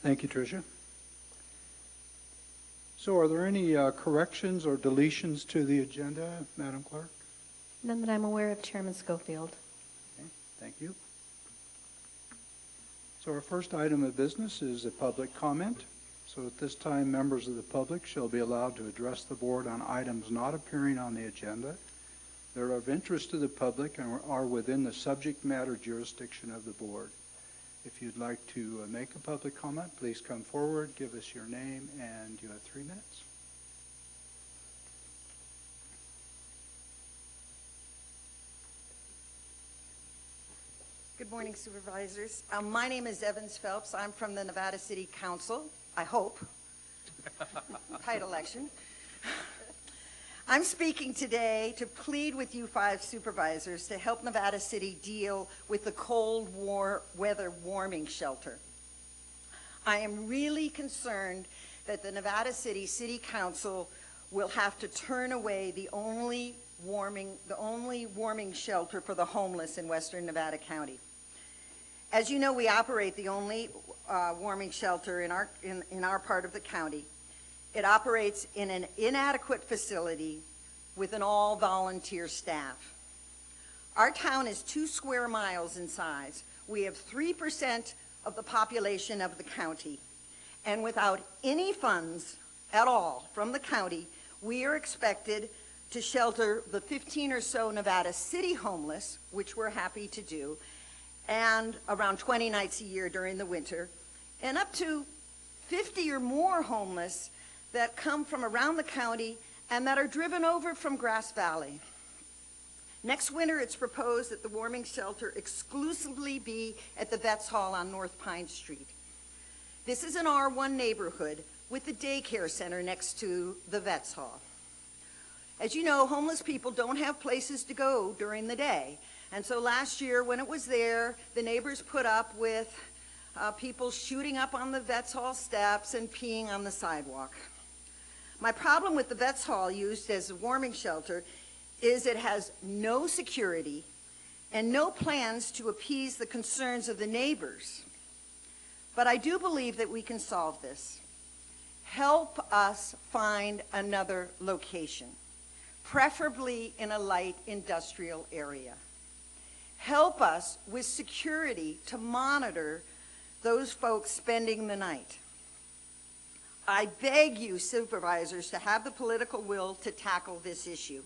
Thank you, Tricia. So are there any corrections or deletions to the agenda, Madam Clerk? None that I'm aware of, Chairman Schofield. Okay, thank you. So our first item of business is a public comment. So at this time, members of the public shall be allowed to address the board on items not appearing on the agenda. They're of interest to the public and are within the subject matter jurisdiction of the board. If you'd like to make a public comment, please come forward, give us your name, and you have 3 minutes. Good morning, supervisors. My name is Evans Phelps. I'm from the Nevada City Council, I hope. Tight election. I'm speaking today to plead with you 5 supervisors to help Nevada City deal with the cold weather warming shelter. I am really concerned that the Nevada City Council will have to turn away the only warming shelter for the homeless in Western Nevada County. As you know, we operate the only warming shelter in our part of the county. It operates in an inadequate facility with an all-volunteer staff. Our town is 2 square miles in size. We have 3% of the population of the county. And without any funds at all from the county, we are expected to shelter the 15 or so Nevada City homeless, which we're happy to do, and around 20 nights a year during the winter, and up to 50 or more homeless that come from around the county and that are driven over from Grass Valley. Next winter, it's proposed that the warming shelter exclusively be at the Vets Hall on North Pine Street. This is an R1 neighborhood with the daycare center next to the Vets Hall. As you know, homeless people don't have places to go during the day. And so last year, when it was there, the neighbors put up with people shooting up on the Vets Hall steps and peeing on the sidewalk. My problem with the Vets Hall used as a warming shelter is it has no security and no plans to appease the concerns of the neighbors. But I do believe that we can solve this. Help us find another location, preferably in a light industrial area. Help us with security to monitor those folks spending the night. I beg you, supervisors, to have the political will to tackle this issue.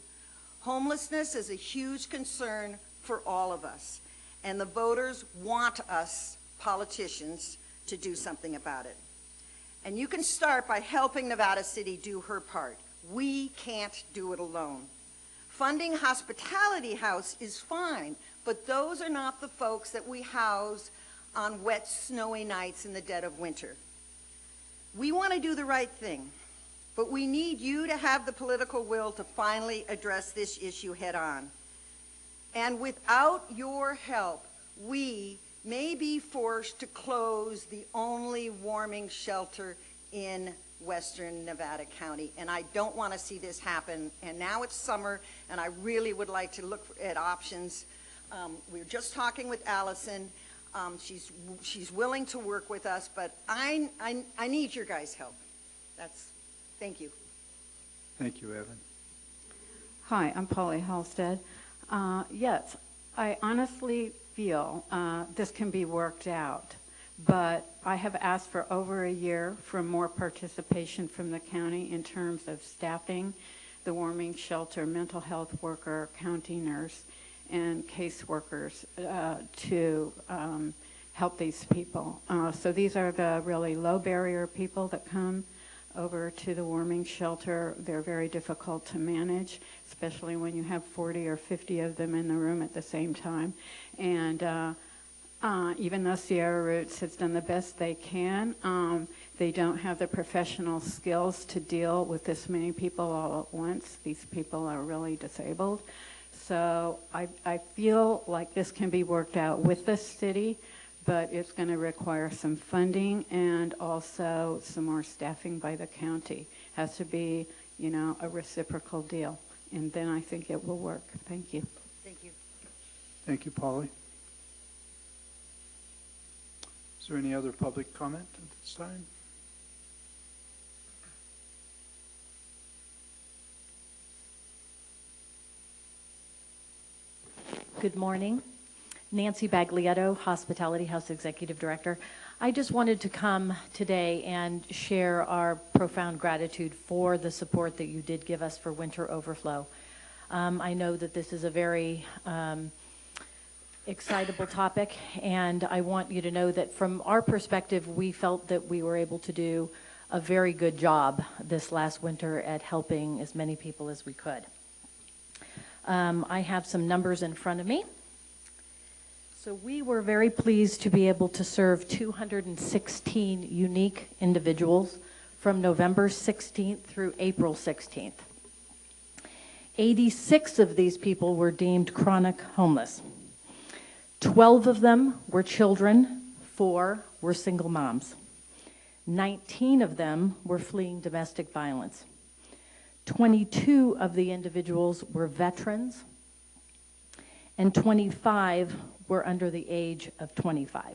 Homelessness is a huge concern for all of us, and the voters want us, politicians, to do something about it. And you can start by helping Nevada City do her part. We can't do it alone. Funding Hospitality House is fine, but those are not the folks that we house on wet, snowy nights in the dead of winter. We want to do the right thing, but we need you to have the political will to finally address this issue head on. And without your help, we may be forced to close the only warming shelter in Western Nevada County. And I don't want to see this happen. And now it's summer, and I really would like to look at options. We were just talking with Allison. She's willing to work with us, but I need your guys' help. Thank you. Thank you, Evan. Hi, I'm Polly Halstead. Yes, I honestly feel this can be worked out, but I have asked for over a year for more participation from the county in terms of staffing the warming shelter, mental health worker, county nurse, and caseworkers to help these people. So these are the really low barrier people that come over to the warming shelter. They're very difficult to manage, especially when you have 40 or 50 of them in the room at the same time. And even though Sierra Roots has done the best they can, they don't have the professional skills to deal with this many people all at once. These people are really disabled. So I feel like this can be worked out with the city, but it's going to require some funding and also some more staffing by the county. Has to be, you know, a reciprocal deal, and then I think it will work. Thank you. Thank you. Thank you, Polly. Is there any other public comment at this time? Good morning. Nancy Baglietto, Hospitality House Executive Director. I just wanted to come today and share our profound gratitude for the support that you did give us for winter overflow. I know that this is a very excitable topic, and I want you to know that from our perspective, we felt that we were able to do a very good job this last winter at helping as many people as we could. I have some numbers in front of me. So we were very pleased to be able to serve 216 unique individuals from November 16th through April 16th. 86 of these people were deemed chronic homeless. 12 of them were children, 4 were single moms. 19 of them were fleeing domestic violence. 22 of the individuals were veterans, and 25 were under the age of 25.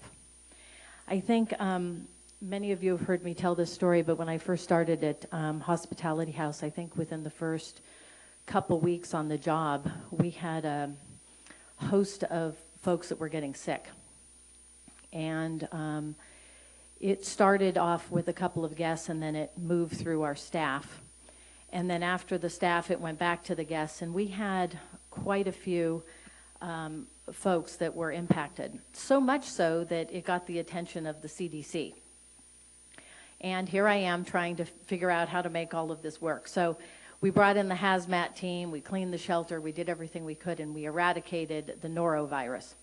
I think many of you have heard me tell this story, but when I first started at Hospitality House, I think within the first couple weeks on the job, we had a host of folks that were getting sick. And it started off with a couple of guests, and then it moved through our staff. And then after the staff, it went back to the guests, and we had quite a few folks that were impacted. So much so that it got the attention of the CDC. And here I am trying to figure out how to make all of this work. So we brought in the hazmat team, we cleaned the shelter, we did everything we could, and we eradicated the norovirus.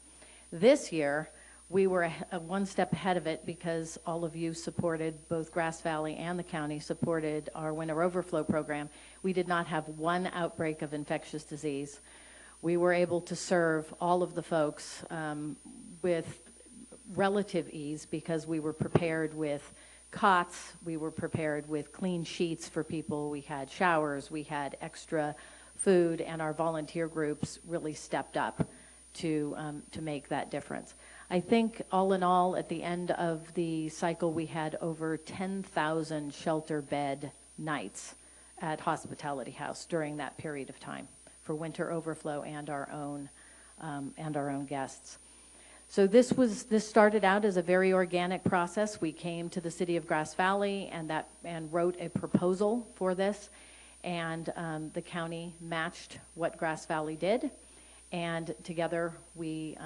This year, we were one step ahead of it because all of you supported, both Grass Valley and the county supported our winter overflow program. We did not have one outbreak of infectious disease. We were able to serve all of the folks with relative ease because we were prepared with cots, we were prepared with clean sheets for people, we had showers, we had extra food, and our volunteer groups really stepped up to make that difference. I think all in all, at the end of the cycle, we had over 10,000 shelter bed nights at Hospitality House during that period of time for winter overflow and our own guests. So this started out as a very organic process. We came to the city of Grass Valley and wrote a proposal for this, and the county matched what Grass Valley did, and together we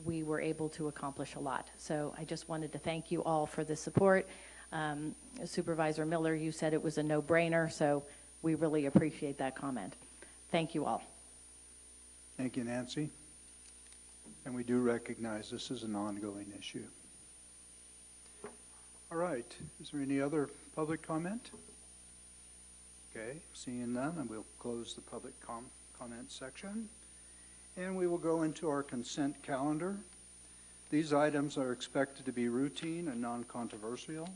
were able to accomplish a lot. So I just wanted to thank you all for the support. Supervisor Miller, you said it was a no-brainer, so we really appreciate that comment. Thank you all. Thank you, Nancy. And we do recognize this is an ongoing issue. All right, is there any other public comment? Okay, seeing none, and we'll close the public comment section. And we will go into our consent calendar. These items are expected to be routine and non-controversial.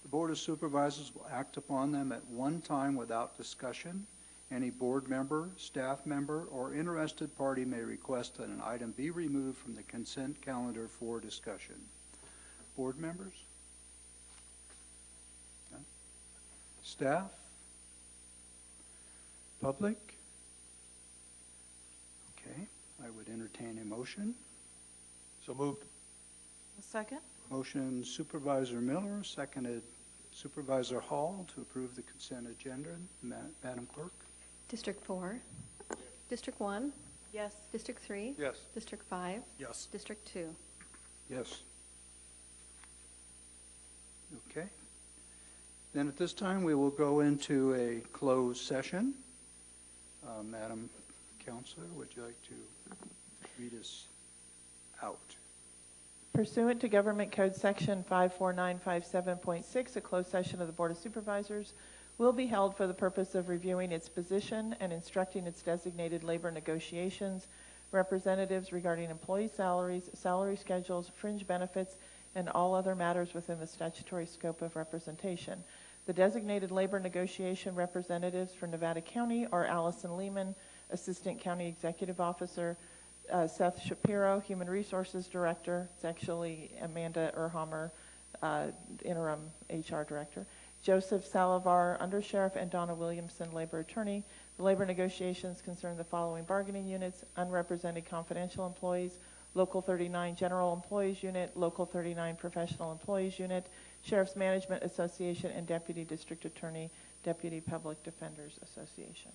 The Board of Supervisors will act upon them at one time without discussion. Any board member, staff member, or interested party may request that an item be removed from the consent calendar for discussion. Board members? No? Staff? Public? Okay, I would entertain a motion. So moved. A second. Motion Supervisor Miller, seconded Supervisor Hall to approve the consent agenda. Madam Clerk? District 4. District 1. Yes. District 3. Yes. District 5. Yes. District 2. Yes. Okay. Then at this time, we will go into a closed session. Madam Counselor, would you like to read us out? Pursuant to Government Code Section 54957.6, a closed session of the Board of Supervisors will be held for the purpose of reviewing its position and instructing its designated labor negotiations representatives regarding employee salaries, salary schedules, fringe benefits, and all other matters within the statutory scope of representation. The designated labor negotiation representatives for Nevada County are Allison Lehman, Assistant County Executive Officer, Seth Shapiro, Human Resources Director. It's actually Amanda Erhammer, Interim HR Director. Joseph Salavar, Undersheriff, and Donna Williamson, Labor Attorney. The labor negotiations concern the following bargaining units: unrepresented confidential employees, Local 39 General Employees Unit, Local 39 Professional Employees Unit, Sheriff's Management Association, and Deputy District Attorney, Deputy Public Defenders Association.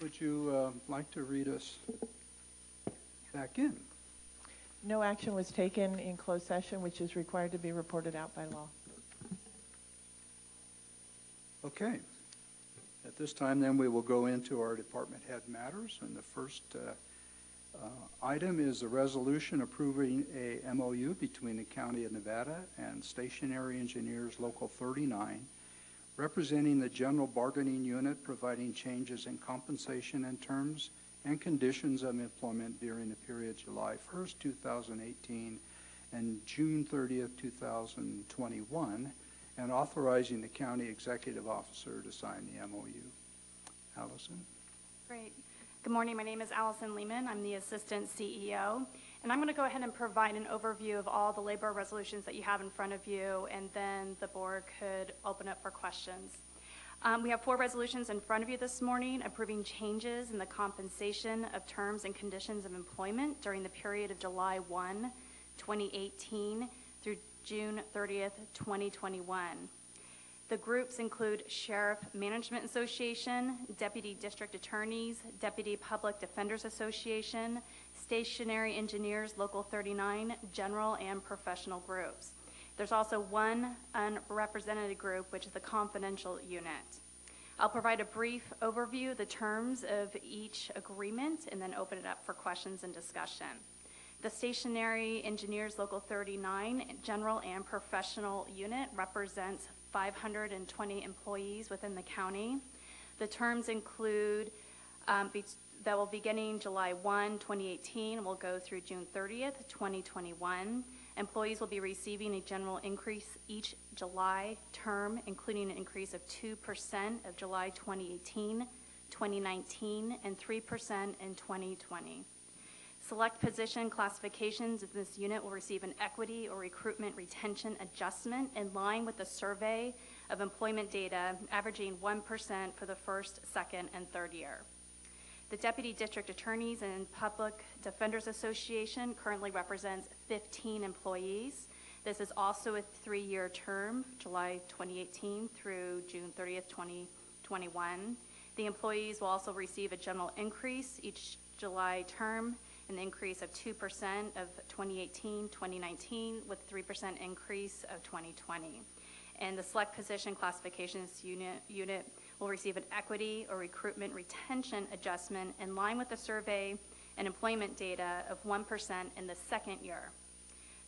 would you like to read us back in? No action was taken in closed session, which is required to be reported out by law. Okay. At this time, then, we will go into our department head matters, and the first item is a resolution approving a MOU between the County of Nevada and Stationary Engineers Local 39, representing the general bargaining unit, providing changes in compensation and terms and conditions of employment during the period July 1st, 2018 and June 30th, 2021, and authorizing the county executive officer to sign the MOU. Allison? Great. Good morning. My name is Allison Lehman. I'm the Assistant CEO. And I'm going to go ahead and provide an overview of all the labor resolutions that you have in front of you, and then the board could open up for questions. We have 4 resolutions in front of you this morning approving changes in the compensation of terms and conditions of employment during the period of July 1, 2018 through June 30th, 2021. The groups include Sheriff Management Association, Deputy District Attorneys, Deputy Public Defenders Association, Stationary Engineers Local 39, general and professional groups. There's also one unrepresented group, which is the confidential unit. I'll provide a brief overview of the terms of each agreement and then open it up for questions and discussion. The Stationary Engineers Local 39 general and professional unit represents 520 employees within the county. The terms include that will beginning July 1, 2018 and will go through June 30th, 2021. Employees will be receiving a general increase each July term, including an increase of 2% of July 2018, 2019, and 3% in 2020. Select position classifications in this unit will receive an equity or recruitment retention adjustment in line with the survey of employment data, averaging 1% for the first, second, and third year. The Deputy District Attorneys and Public Defenders Association currently represents 15 employees. This is also a 3-year term, July 2018 through June 30th, 2021. The employees will also receive a general increase each July term, an increase of 2% of 2018, 2019, with 3% increase of 2020. And the select position classifications unit will receive an equity or recruitment retention adjustment in line with the survey and employment data of 1% in the second year.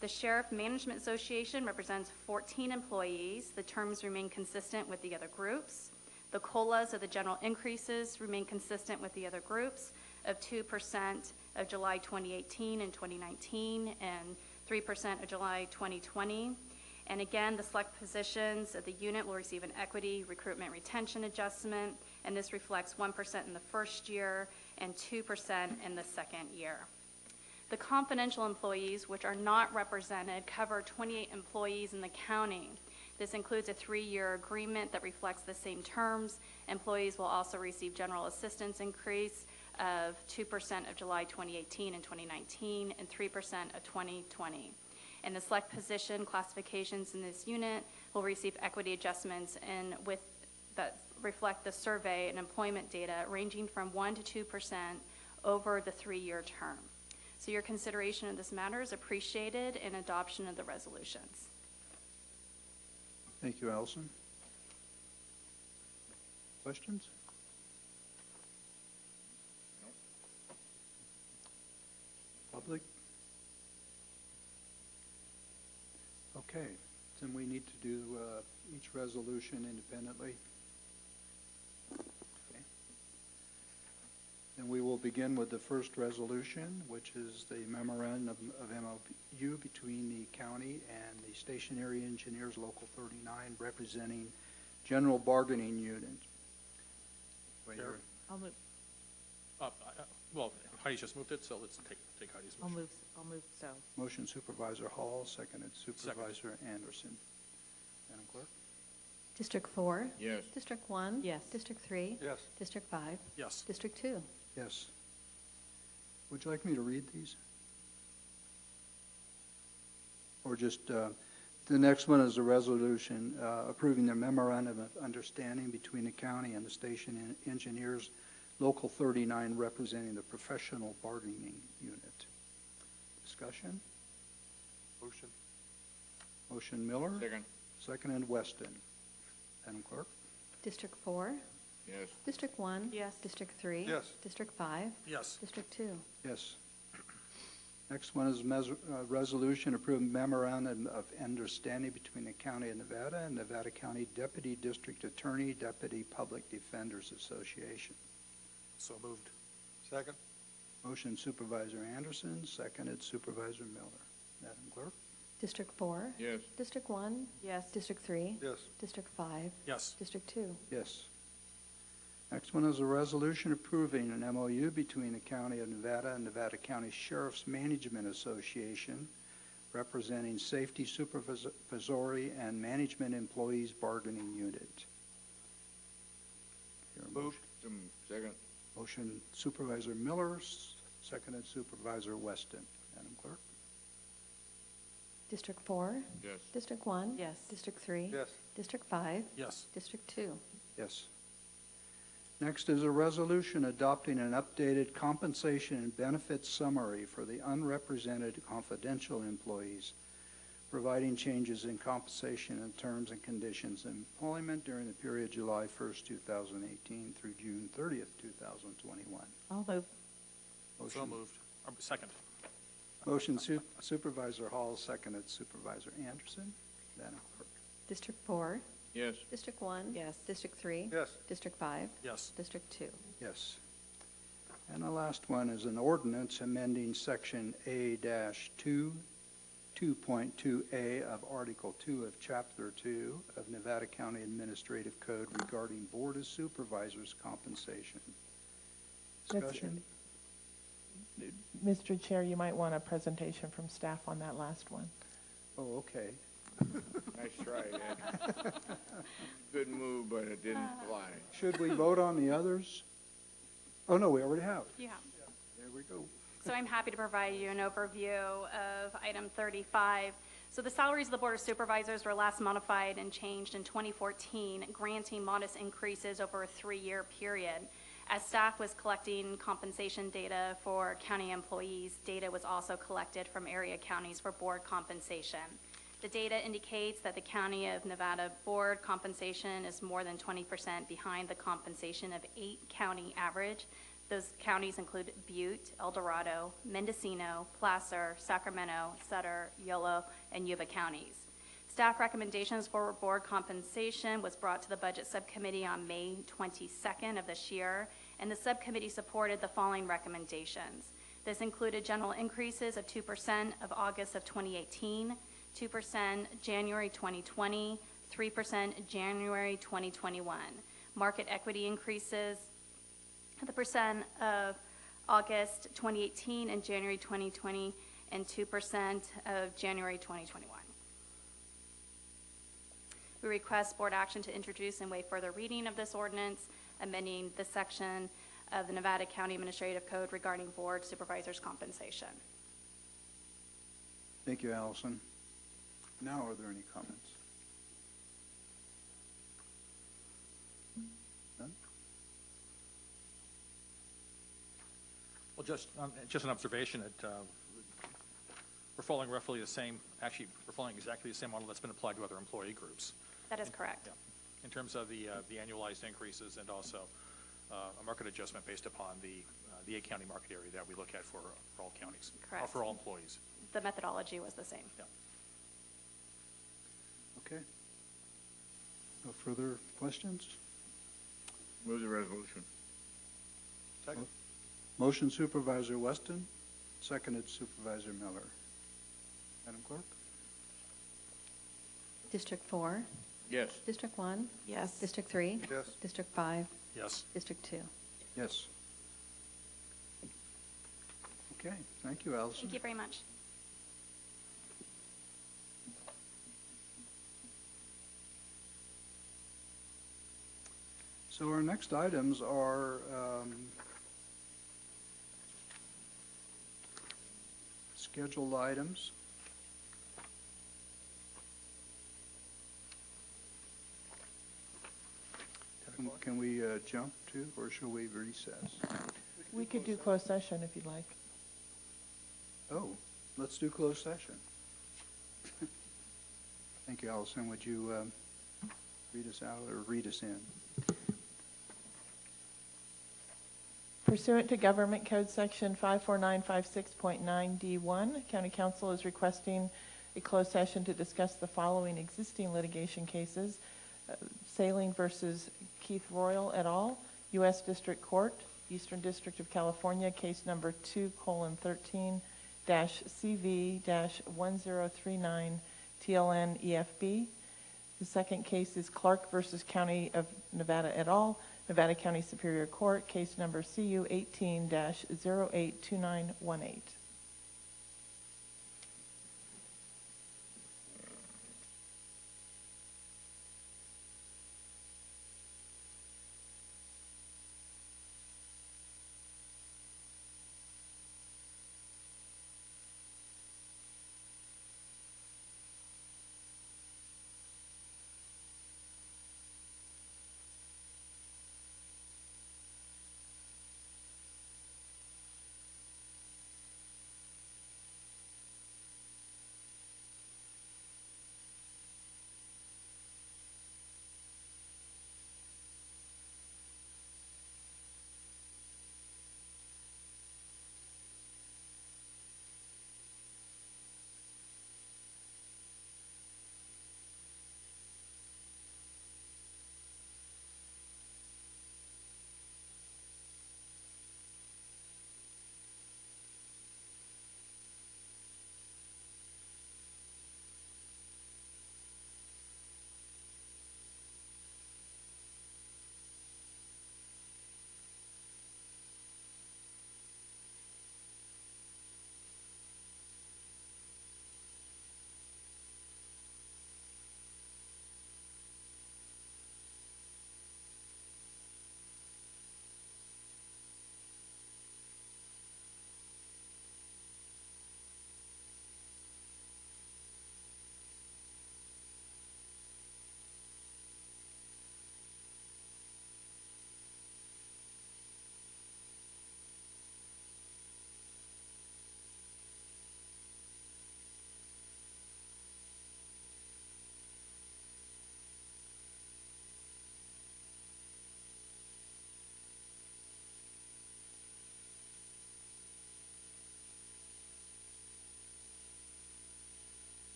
The Sheriff Management Association represents 14 employees. The terms remain consistent with the other groups. The COLAs of the general increases remain consistent with the other groups of 2% of July 2018 and 2019 and 3% of July 2020. And again, the select positions of the unit will receive an equity recruitment retention adjustment, and this reflects 1% in the first year and 2% in the second year. The confidential employees, which are not represented, cover 28 employees in the county. This includes a 3-year agreement that reflects the same terms. Employees will also receive general assistance increase of 2% of July 2018 and 2019 and 3% of 2020. And the select position classifications in this unit will receive equity adjustments that reflect the survey and employment data ranging from 1% to 2% over the 3-year term. So your consideration of this matter is appreciated in adoption of the resolutions. Thank you, Allison. Questions? Public? Okay, then we need to do each resolution independently. Okay. Then we will begin with the first resolution, which is the memorandum of MOU between the county and the Stationary Engineers Local 39 representing general bargaining unit. Chair? I'll move. Well, Heidi's just moved it, so let's take Heidi's motion. I'll move so. Motion Supervisor Hall, seconded Supervisor Anderson. Madam Clerk? District 4? Yes. District 1? Yes. District 3? Yes. District 5? Yes. District 2? Yes. Would you like me to read these? Or just, the next one is a resolution approving the memorandum of understanding between the county and the Station Engineers Local 39 representing the professional bargaining unit. Discussion? Motion. Motion Miller. Second. Seconded Weston. Madam Clerk? District 4, Yes. District 1. Yes. District 3. Yes. District 5, Yes. District 2. Yes. Next one is resolution approving memorandum of understanding between the County of Nevada and Nevada County Deputy District Attorney, Deputy Public Defenders Association. So moved. Second. Motion Supervisor Anderson, seconded Supervisor Miller. Madam Clerk? District 4. Yes. District 1. Yes. District 3. Yes. District 5. Yes. District 2. Yes. Next one is a resolution approving an MOU between the County of Nevada and Nevada County Sheriff's Management Association representing Safety Supervisory and Management Employees Bargaining Unit. Hear a motion? Moved. Second. Motion Supervisor Miller, seconded Supervisor Weston. Madam Clerk? District 4. Yes. District 1. Yes. District 3. Yes. District 5. Yes. District 2. Yes. Next is a resolution adopting an updated compensation and benefits summary for the unrepresented confidential employees, providing changes in compensation and terms and conditions of employment during the period July 1st, 2018 through June 30th, 2021. I'll move. So Motion- moved. Second. Motion Supervisor Hall, seconded Supervisor Anderson. Madam Clerk? District 4. Yes. District 1. Yes. District 3. Yes. District 5. Yes. District 2. Yes. And the last one is an ordinance amending Section A-2, 2.2A of Article 2 of Chapter 2 of Nevada County Administrative Code regarding Board of Supervisors compensation. That's- Discussion? Mr. Chair, you might want a presentation from staff on that last one. Oh, okay. Nice try, Ed. Good move, but it didn't fly. Should we vote on the others? Oh, no, we already have. Yeah. There we go. So I'm happy to provide you an overview of item 35. So the salaries of the Board of Supervisors were last modified and changed in 2014, granting modest increases over a 3-year period. As staff was collecting compensation data for county employees, data was also collected from area counties for board compensation. The data indicates that the County of Nevada board compensation is more than 20% behind the compensation of 8 county average. Those counties include Butte, El Dorado, Mendocino, Placer, Sacramento, Sutter, Yolo, and Yuba counties. Staff recommendations for board compensation was brought to the Budget Subcommittee on May 22nd of this year, and the subcommittee supported the following recommendations. This included general increases of 2% of August of 2018, 2% January 2020, 3% January 2021. Market equity increases, the percent of August 2018 and January 2020, and 2% of January 2021. We request board action to introduce and waive further reading of this ordinance, amending the section of the Nevada County Administrative Code regarding board supervisors' compensation. Thank you, Allison. Now, are there any comments? None? Well, just an observation that we're following roughly the same, actually, we're following exactly the same model that's been applied to other employee groups. That is correct. Yeah. In terms of the annualized increases and also a market adjustment based upon the 8-county market area that we look at for all counties. Correct. For all employees. The methodology was the same. Yeah. Okay. No further questions? Move the resolution. Second. Motion Supervisor Weston, seconded Supervisor Miller. Madam Clerk? District 4. Yes. District 1. Yes. District 3. Yes. District 5. Yes. District 2. Yes. Okay, thank you, Allison. Thank you very much. So our next items are scheduled items. can we jump to, or shall we recess? We could do closed session if you'd like. Oh, let's do closed session. Thank you, Allison. Would you read us out or read us in? Pursuant to Government Code Section 54956.9D1, County Council is requesting a closed session to discuss the following existing litigation cases. Saling versus Keith Royal et al., U.S. District Court, Eastern District of California, case number 2:13-CV-1039 TLN EFB. The second case is Clark versus County of Nevada et al., Nevada County Superior Court, case number CU 18-082918.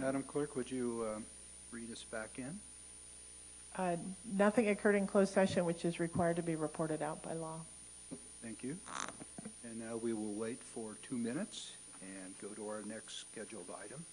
Madam Clerk, would you read us back in? Nothing occurred in closed session which is required to be reported out by law. Thank you. And now we will wait for 2 minutes and go to our next scheduled item.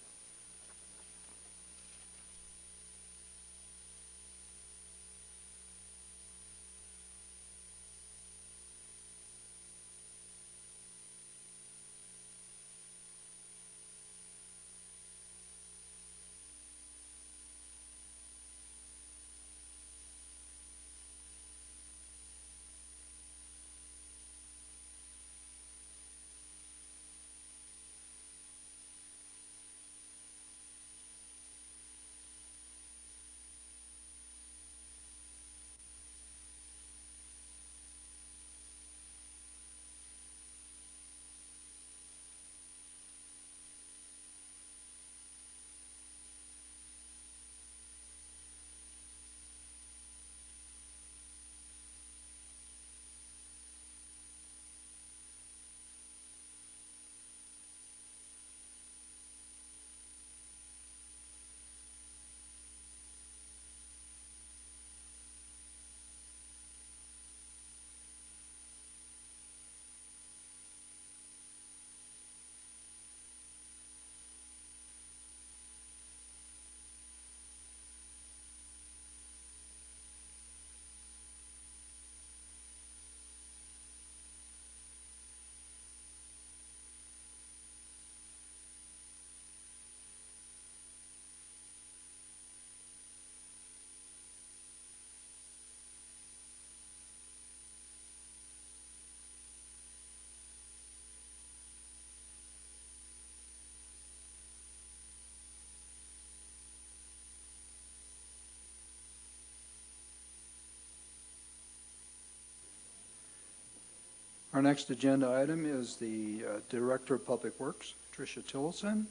Our next agenda item is the Director of Public Works, Tricia Tillotson.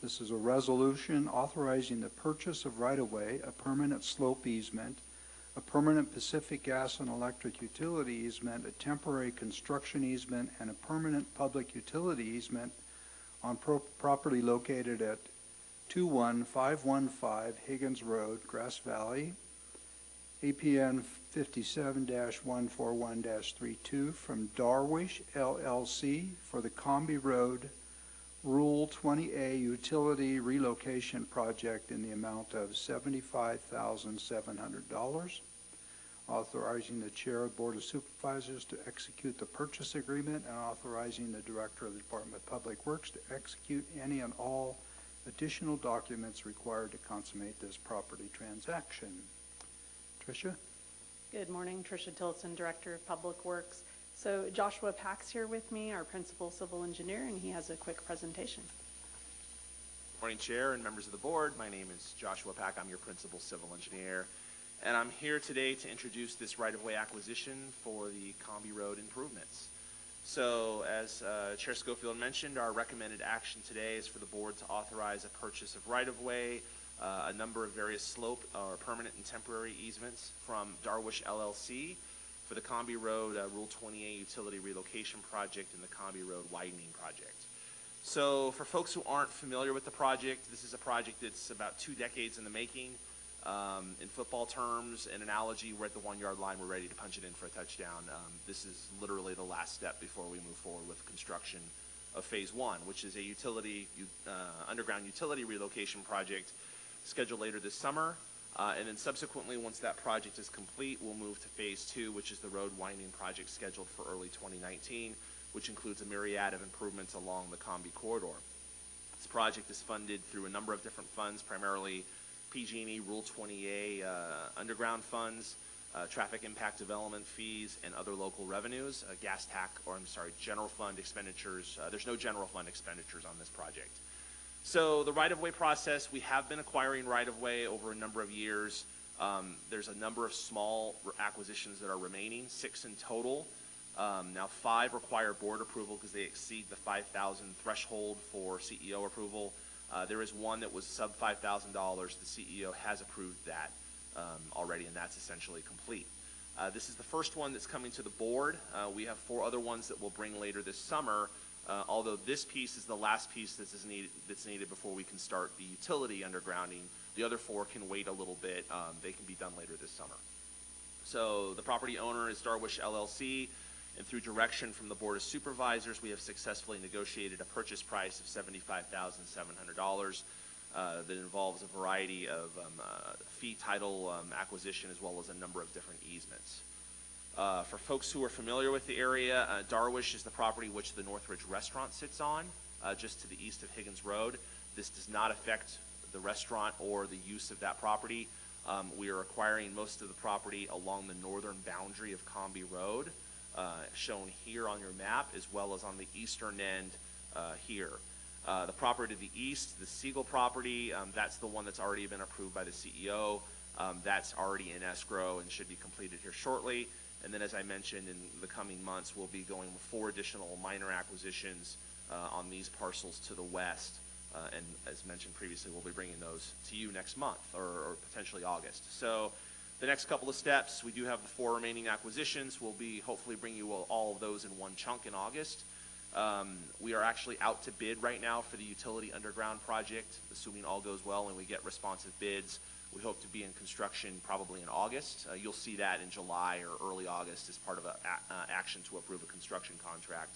This is a resolution authorizing the purchase of right-of-way, a permanent slope easement, a permanent Pacific Gas and Electric utility easement, a temporary construction easement, and a permanent public utility easement on property located at 21515 Higgins Road, Grass Valley, APN 57-141-32 from Darwish LLC for the Combi Road Rule 20A Utility Relocation Project in the amount of $75,700. Authorizing the Chair of the Board of Supervisors to execute the purchase agreement and authorizing the Director of the Department of Public Works to execute any and all additional documents required to consummate this property transaction. Tricia? Good morning, Tricia Tillotson, Director of Public Works. So Joshua Pack's here with me, our Principal Civil Engineer, and he has a quick presentation. Morning, Chair and members of the board. My name is Joshua Pack. I'm your Principal Civil Engineer, and I'm here today to introduce this right-of-way acquisition for the Combi Road improvements. So as Chair Schofield mentioned, our recommended action today is for the board to authorize a purchase of right-of-way, a number of various slope or permanent and temporary easements from Darwish LLC for the Combi Road Rule 20A Utility Relocation Project and the Combi Road Widening Project. So for folks who aren't familiar with the project, this is a project that's about 2 decades in the making. In football terms, an analogy, we're at the 1-yard line, we're ready to punch it in for a touchdown. This is literally the last step before we move forward with construction of Phase 1, which is a underground utility relocation project scheduled later this summer. And then subsequently, once that project is complete, we'll move to Phase 2, which is the road widening project scheduled for early 2019, which includes a myriad of improvements along the Combi corridor. This project is funded through a number of different funds, primarily PG&E Rule 20A underground funds, traffic impact development fees, and other local revenues, general fund expenditures. There's no general fund expenditures on this project. So the right-of-way process, we have been acquiring right-of-way over a number of years. There's a number of small acquisitions that are remaining, 6 in total. Now 5 require board approval because they exceed the 5,000 threshold for CEO approval. There is one that was sub $5,000. The CEO has approved that already, and that's essentially complete. This is the first one that's coming to the board. We have 4 other ones that we'll bring later this summer. Although this piece is the last piece that's needed before we can start the utility undergrounding. The other 4 can wait a little bit. They can be done later this summer. So the property owner is Darwish LLC, and through direction from the Board of Supervisors, we have successfully negotiated a purchase price of $75,700 that involves a variety of fee title acquisition as well as a number of different easements. For folks who are familiar with the area, Darwish is the property which the Northridge restaurant sits on, just to the east of Higgins Road. This does not affect the restaurant or the use of that property. We are acquiring most of the property along the northern boundary of Combi Road, shown here on your map, as well as on the eastern end here. The property to the east, the Siegel property, that's the one that's already been approved by the CEO. That's already in escrow and should be completed here shortly. And then, as I mentioned, in the coming months, we'll be going with 4 additional minor acquisitions on these parcels to the west. And as mentioned previously, we'll be bringing those to you next month or potentially August. So the next couple of steps, we do have the 4 remaining acquisitions. We'll be hopefully bringing you all of those in one chunk in August. We are actually out to bid right now for the utility underground project, assuming all goes well and we get responsive bids. We hope to be in construction probably in August. You'll see that in July or early August as part of an action to approve a construction contract.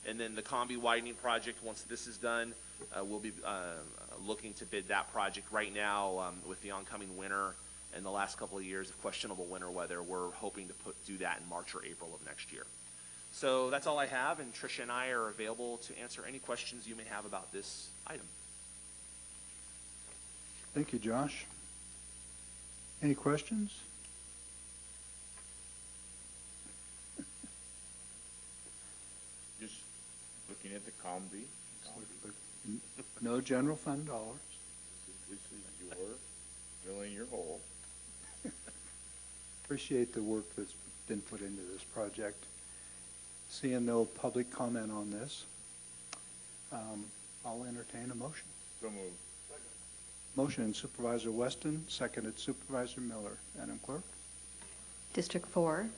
And then the Combi widening project, once this is done, we'll be looking to bid that project right now with the oncoming winter and the last couple of years of questionable winter weather. We're hoping to do that in March or April of next year. So that's all I have, and Tricia and I are available to answer any questions you may have about this item. Thank you, Josh. Any questions? Just looking at the combi. No general fund dollars. This is your filling your hole. Appreciate the work that's been put into this project. Seeing no public comment on this, I'll entertain a motion. So moved. Motion Supervisor Weston, seconded Supervisor Miller. Madam Clerk? District 4,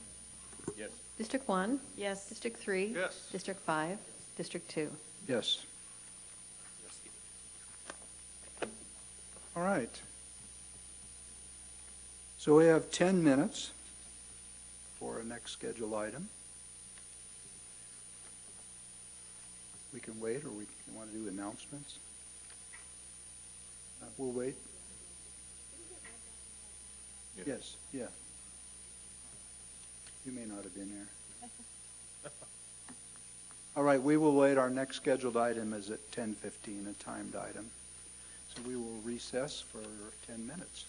Yes. District 1, Yes. District 3. Yes. District 5, District 2. Yes. All right. So we have 10 minutes for our next scheduled item. We can wait, or we want to do announcements. We'll wait. Yes, yeah. You may not have been there. All right, we will wait. Our next scheduled item is at 10:15, a timed item. So we will recess for 10 minutes.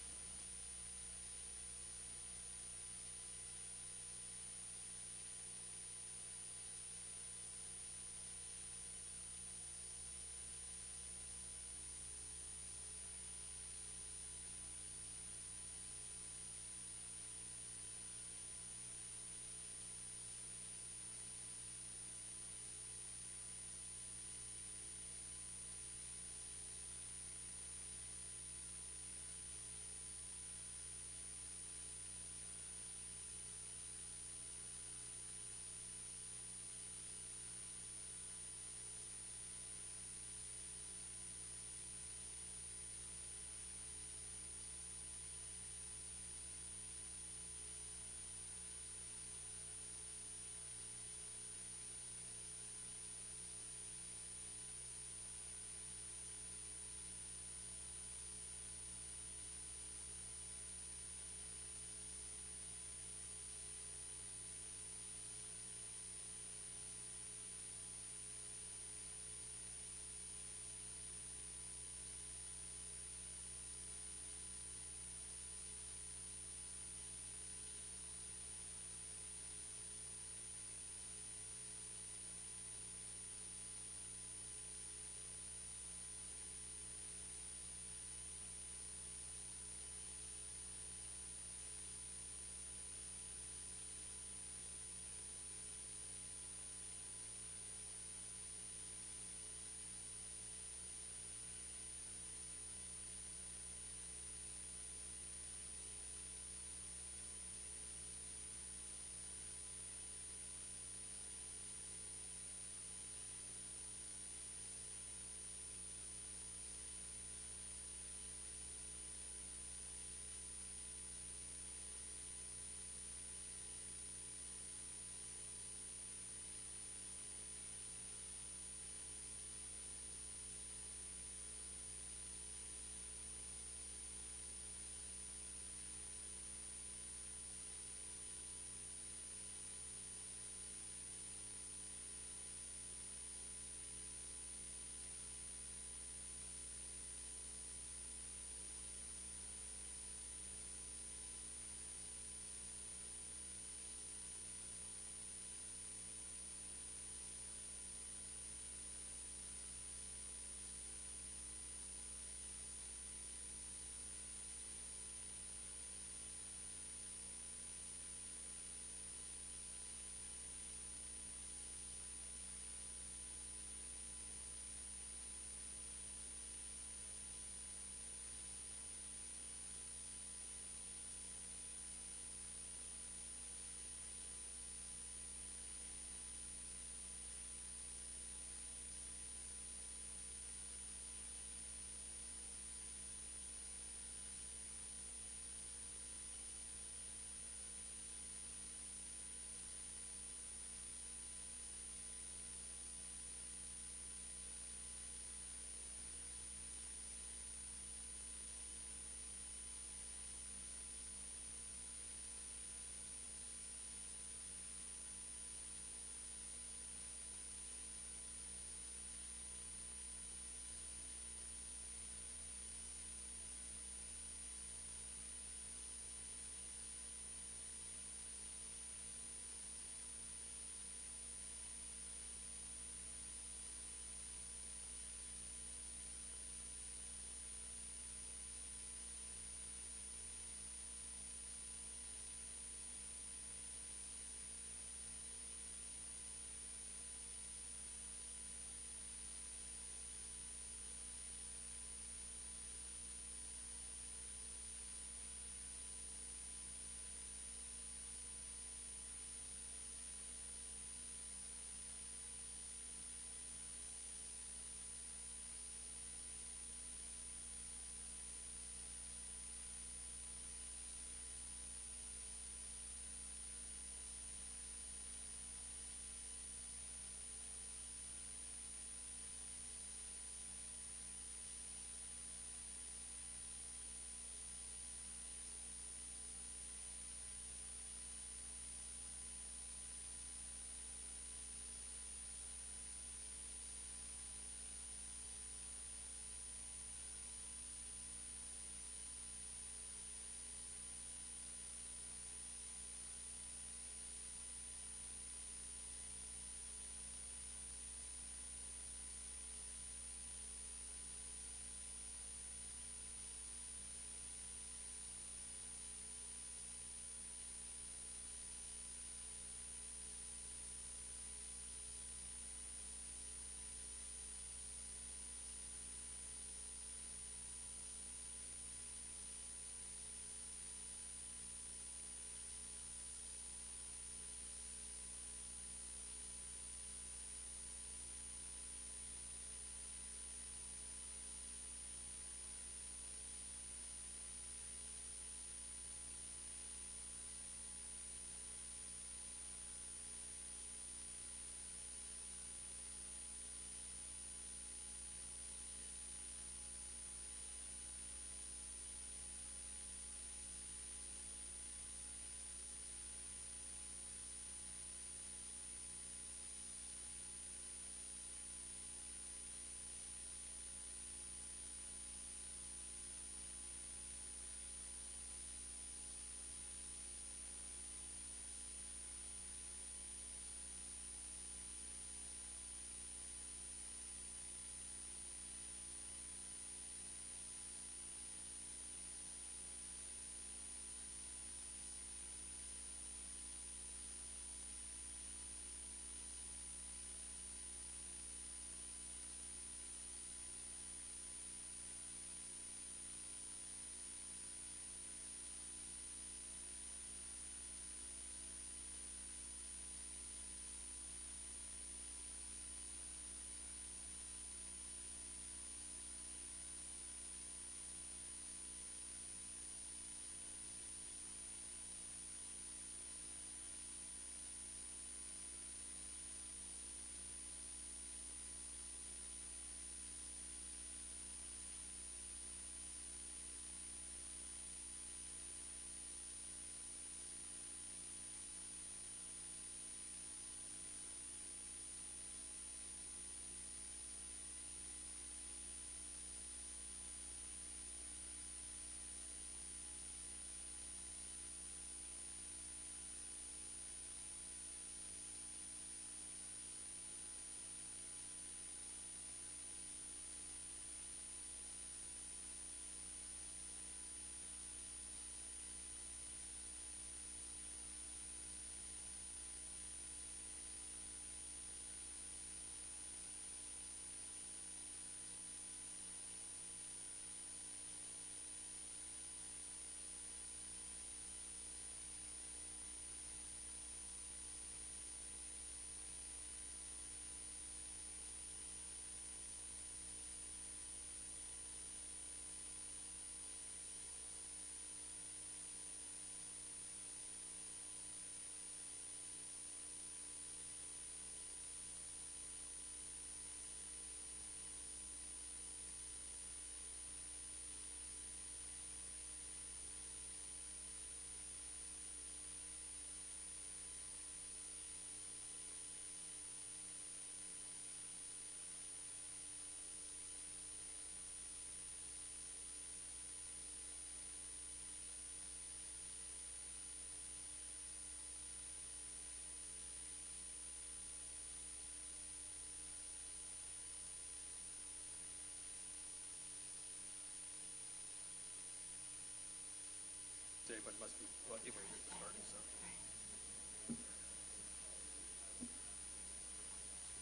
must be, well, anyway, here's the starting, so.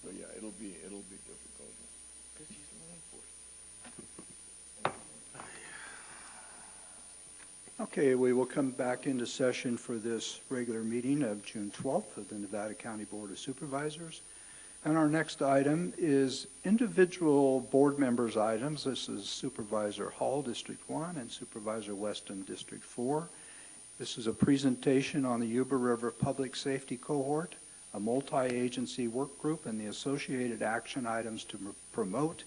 But yeah, it'll be difficult. Because he's law enforcement. Okay, we will come back into session for this regular meeting of June 12th of the Nevada County Board of Supervisors. And our next item is individual board members' items. This is Supervisor Hall, District 1, and Supervisor Weston, District 4. This is a presentation on the Yuba River Public Safety Cohort, a multi-agency work group, and the associated action items to promote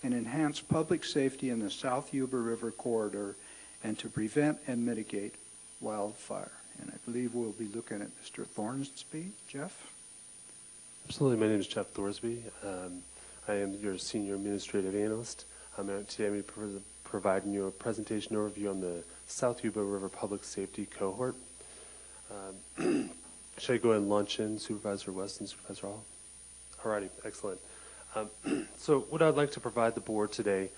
and enhance public safety in the South Yuba River corridor and to prevent and mitigate wildfire. And I believe we'll be looking at Mr. Thornsby. Jeff? Absolutely. My name is Jeff Thorsby. I am your Senior Administrative Analyst. Today I'm providing you a presentation overview on the South Yuba River Public Safety Cohort. Should I go ahead and launch in, Supervisor West and Supervisor Hall? Alrighty, excellent. So what I'd like to provide the board today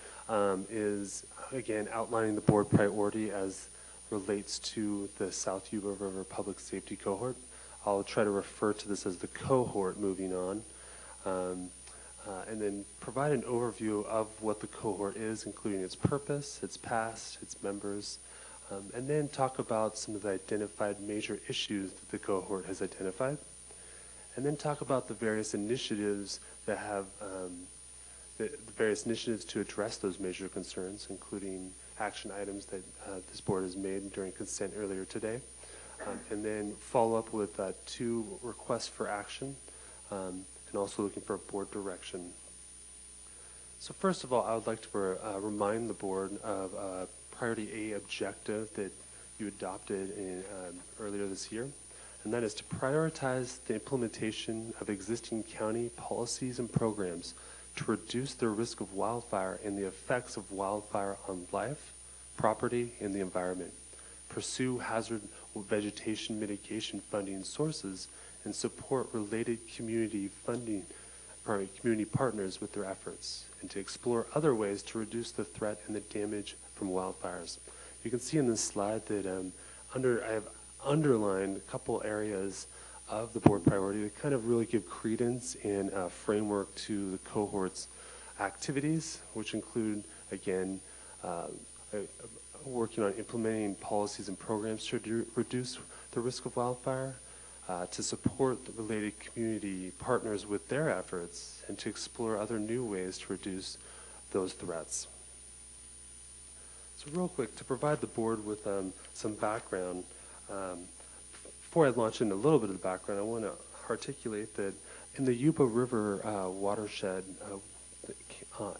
is, again, outlining the board priority as relates to the South Yuba River Public Safety Cohort. I'll try to refer to this as the cohort moving on, and then provide an overview of what the cohort is, including its purpose, its past, its members, and then talk about some of the identified major issues that the cohort has identified, and then talk about the various initiatives that have the various initiatives to address those major concerns, including action items that this board has made during consent earlier today, and then follow up with 2 requests for action, and also looking for board direction. So first of all, I would like to remind the board of Priority A objective that you adopted earlier this year, and that is to prioritize the implementation of existing county policies and programs to reduce the risk of wildfire and the effects of wildfire on life, property, and the environment. Pursue hazard vegetation mitigation funding sources and support related community partners with their efforts, and to explore other ways to reduce the threat and the damage from wildfires. You can see in this slide that I have underlined a couple areas of the board priority that kind of really give credence and framework to the cohort's activities, which include, again, working on implementing policies and programs to reduce the risk of wildfire, to support the related community partners with their efforts, and to explore other new ways to reduce those threats. So real quick, to provide the board with some background, before I launch into a little bit of the background, I want to articulate that in the Yuba River watershed,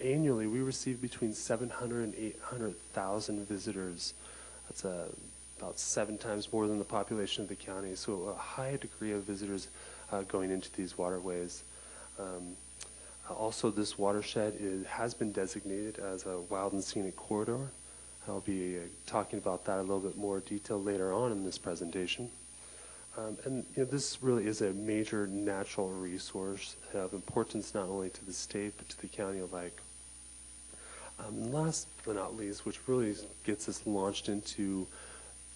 annually we receive between 700 and 800,000 visitors. That's about 7 times more than the population of the county, so a high degree of visitors going into these waterways. Also, this watershed has been designated as a wild and scenic corridor. I'll be talking about that a little bit more detail later on in this presentation. And this really is a major natural resource of importance not only to the state but to the county alike. Last but not least, which really gets us launched into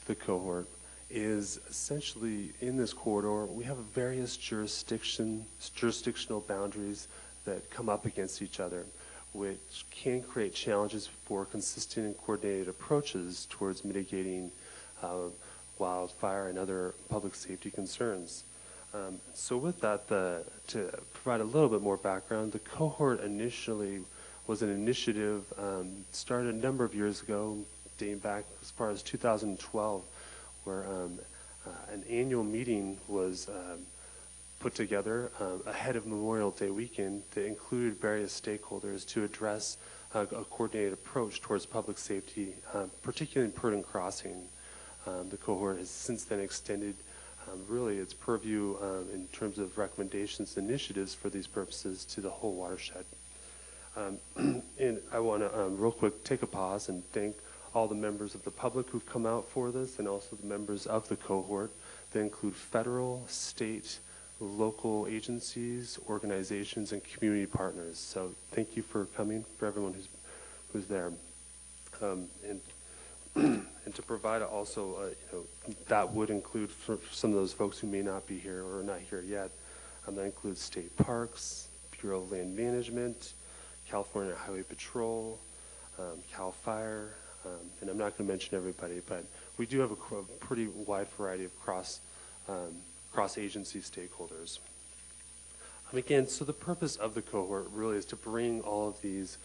the cohort, is essentially in this corridor we have various jurisdictional boundaries that come up against each other, which can create challenges for consistent and coordinated approaches towards mitigating wildfire and other public safety concerns. So with that, to provide a little bit more background, the cohort initially was an initiative started a number of years ago, dating back as far as 2012, where an annual meeting was put together ahead of Memorial Day weekend that included various stakeholders to address a coordinated approach towards public safety, particularly in Purdon Crossing. The cohort has since then extended really its purview in terms of recommendations and initiatives for these purposes to the whole watershed. And I want to real quick take a pause and thank all the members of the public who've come out for this, and also the members of the cohort that include federal, state, local agencies, organizations, and community partners. So thank you for coming, for everyone who's there. And And to provide also, that would include for some of those folks who may not be here or are not here yet, that includes state parks, Bureau of Land Management, California Highway Patrol, CAL FIRE, and I'm not going to mention everybody, but we do have a pretty wide variety of cross-agency stakeholders. Again, so the purpose of the cohort really is to bring all of these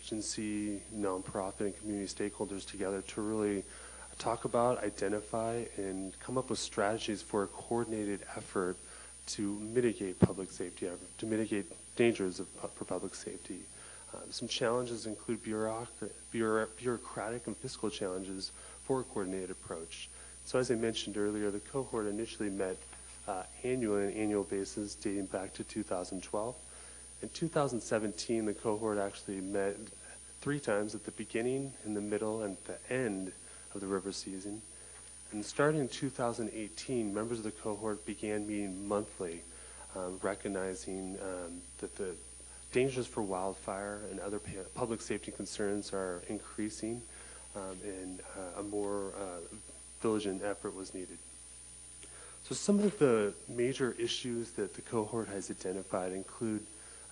agency, nonprofit, and community stakeholders together to really talk about, identify, and come up with strategies for a coordinated effort to mitigate public safety, to mitigate dangers for public safety. Some challenges include bureaucratic and fiscal challenges for a coordinated approach. So as I mentioned earlier, the cohort initially met annually on an annual basis dating back to 2012. In 2017, the cohort actually met 3 times at the beginning, in the middle, and at the end of the river season. And starting in 2018, members of the cohort began meeting monthly, recognizing that the dangers for wildfire and other public safety concerns are increasing, and a more diligent effort was needed. So some of the major issues that the cohort has identified include,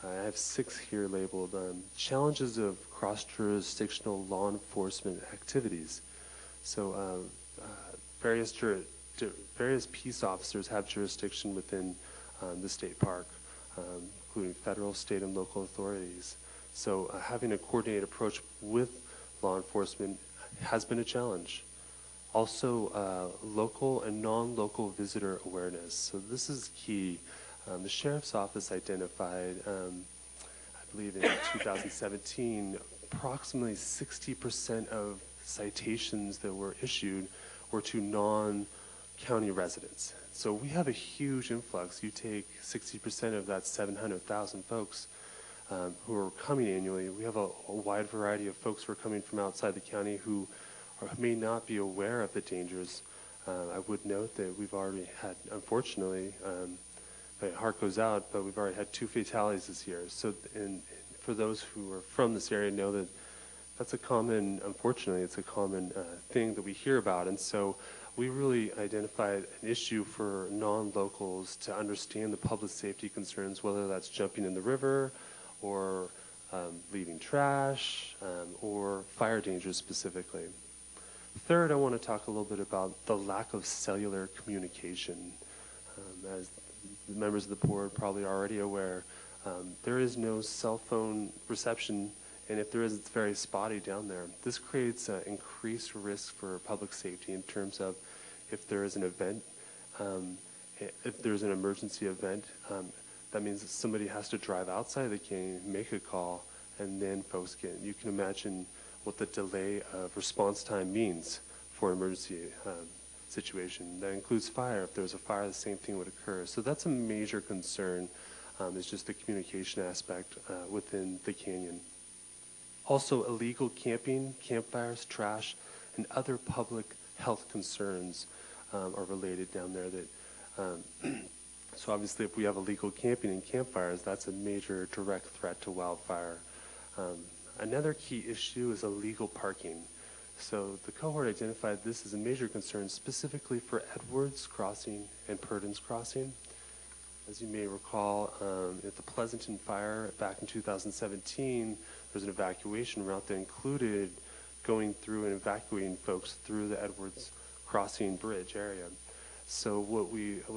I have 6 here labeled, challenges of cross-jurisdictional law enforcement activities. So various peace officers have jurisdiction within the state park, including federal, state, and local authorities. So having a coordinated approach with law enforcement has been a challenge. Also, local and non-local visitor awareness. So this is key. The Sheriff's Office identified, I believe in 2017, approximately 60% of citations that were issued were to non-county residents. So we have a huge influx. You take 60% of that 700,000 folks who are coming annually. We have a wide variety of folks who are coming from outside the county who may not be aware of the dangers. I would note that we've already had, unfortunately, my heart goes out, but we've already had 2 fatalities this year. So, and for those who are from this area know that that's a common, unfortunately, it's a common thing that we hear about. And so we really identified an issue for non-locals to understand the public safety concerns, whether that's jumping in the river or leaving trash or fire dangers specifically. Third, I want to talk a little bit about the lack of cellular communication. As the members of the board probably are already aware, there is no cell phone reception, and if there is, it's very spotty down there. This creates increased risk for public safety in terms of if there is an event, if there's an emergency event, that means that somebody has to drive outside the canyon, make a call, and then folks you can imagine what the delay of response time means for an emergency situation. That includes fire. If there's a fire, the same thing would occur. So that's a major concern, is just the communication aspect within the canyon. Also, illegal camping, campfires, trash, and other public health concerns are related down there. That so obviously if we have illegal camping and campfires, that's a major direct threat to wildfire. Another key issue is illegal parking. So the cohort identified this as a major concern specifically for Edwards Crossing and Purdon's Crossing. As you may recall, at the Pleasanton fire back in 2017, there's an evacuation route that included going through and evacuating folks through the Edwards Crossing Bridge area. So what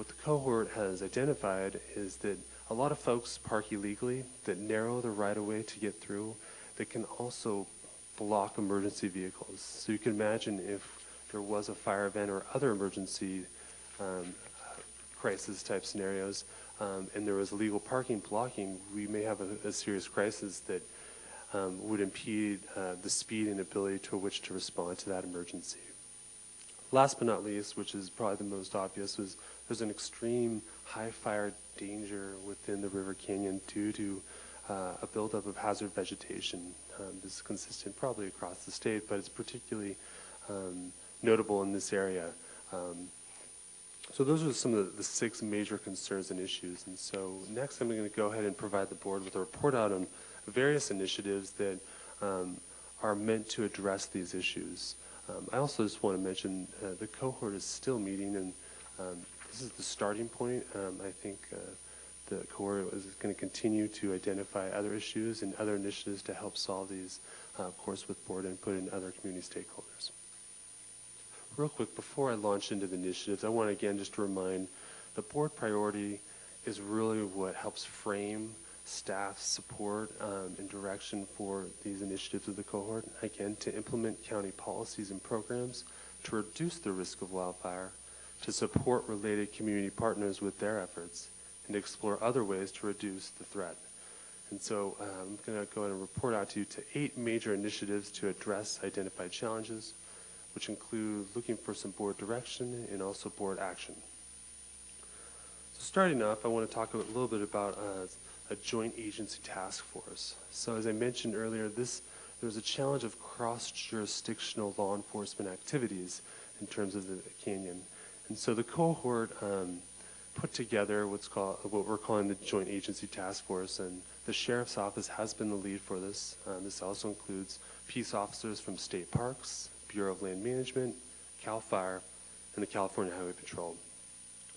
the cohort has identified is that a lot of folks park illegally, that narrow the right-of-way to get through, that can also block emergency vehicles. So you can imagine if there was a fire event or other emergency crisis type scenarios, and there was illegal parking blocking, we may have a serious crisis that would impede the speed and ability to which to respond to that emergency. Last but not least, which is probably the most obvious, was there's an extreme high fire danger within the River Canyon due to a buildup of hazard vegetation. This is consistent probably across the state, but it's particularly notable in this area. So those are some of the 6 major concerns and issues. And so next I'm going to go ahead and provide the board with a report out on various initiatives that are meant to address these issues. I also just want to mention the cohort is still meeting, and this is the starting point. I think the cohort is going to continue to identify other issues and other initiatives to help solve these, of course, with board input and other community stakeholders. Real quick, before I launch into the initiatives, I want to again just to remind the board priority is really what helps frame staff support and direction for these initiatives of the cohort. Again, to implement county policies and programs to reduce the risk of wildfire, to support related community partners with their efforts, and to explore other ways to reduce the threat. And so I'm going to go ahead and report out to you to 8 major initiatives to address identified challenges, which include looking for some board direction and also board action. So starting off, I want to talk a little bit about a joint agency task force. So as I mentioned earlier, there's a challenge of cross-jurisdictional law enforcement activities in terms of the canyon. And so the cohort put together what we're calling the joint agency task force, and the sheriff's office has been the lead for this. This also includes peace officers from state parks, Bureau of Land Management, CAL FIRE, and the California Highway Patrol.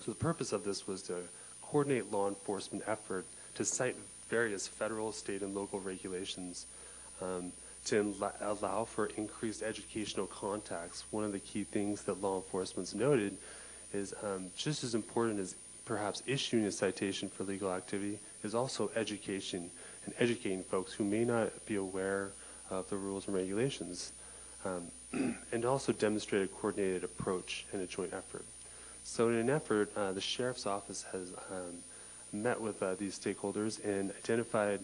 So the purpose of this was to coordinate law enforcement effort to cite various federal, state, and local regulations to allow for increased educational contacts. One of the key things that law enforcement's noted is just as important as perhaps issuing a citation for legal activity is also education and educating folks who may not be aware of the rules and regulations, and also demonstrate a coordinated approach and a joint effort. So in an effort, the sheriff's office has met with these stakeholders and identified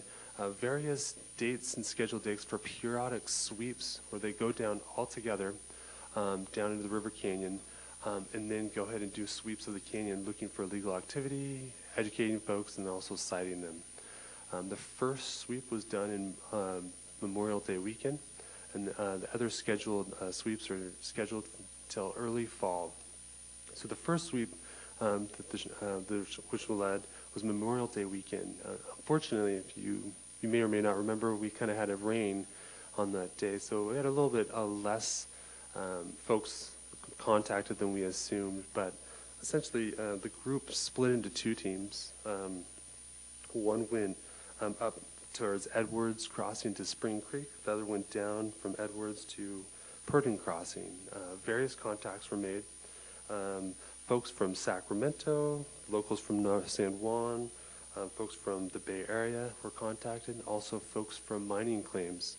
various dates and scheduled dates for periodic sweeps where they go down all together down into the River Canyon and then go ahead and do sweeps of the canyon looking for illegal activity, educating folks, and also citing them. The first sweep was done in Memorial Day weekend, and the other scheduled sweeps are scheduled till early fall. So the first sweep which we led was Memorial Day weekend. Unfortunately, if you may or may not remember, we kind of had a rain on that day, so we had a little bit less folks contacted than we assumed. But essentially, the group split into 2 teams. One went up towards Edwards Crossing to Spring Creek. The other went down from Edwards to Purdon Crossing. Various contacts were made. Folks from Sacramento, locals from North San Juan, folks from the Bay Area were contacted, also folks from mining claims.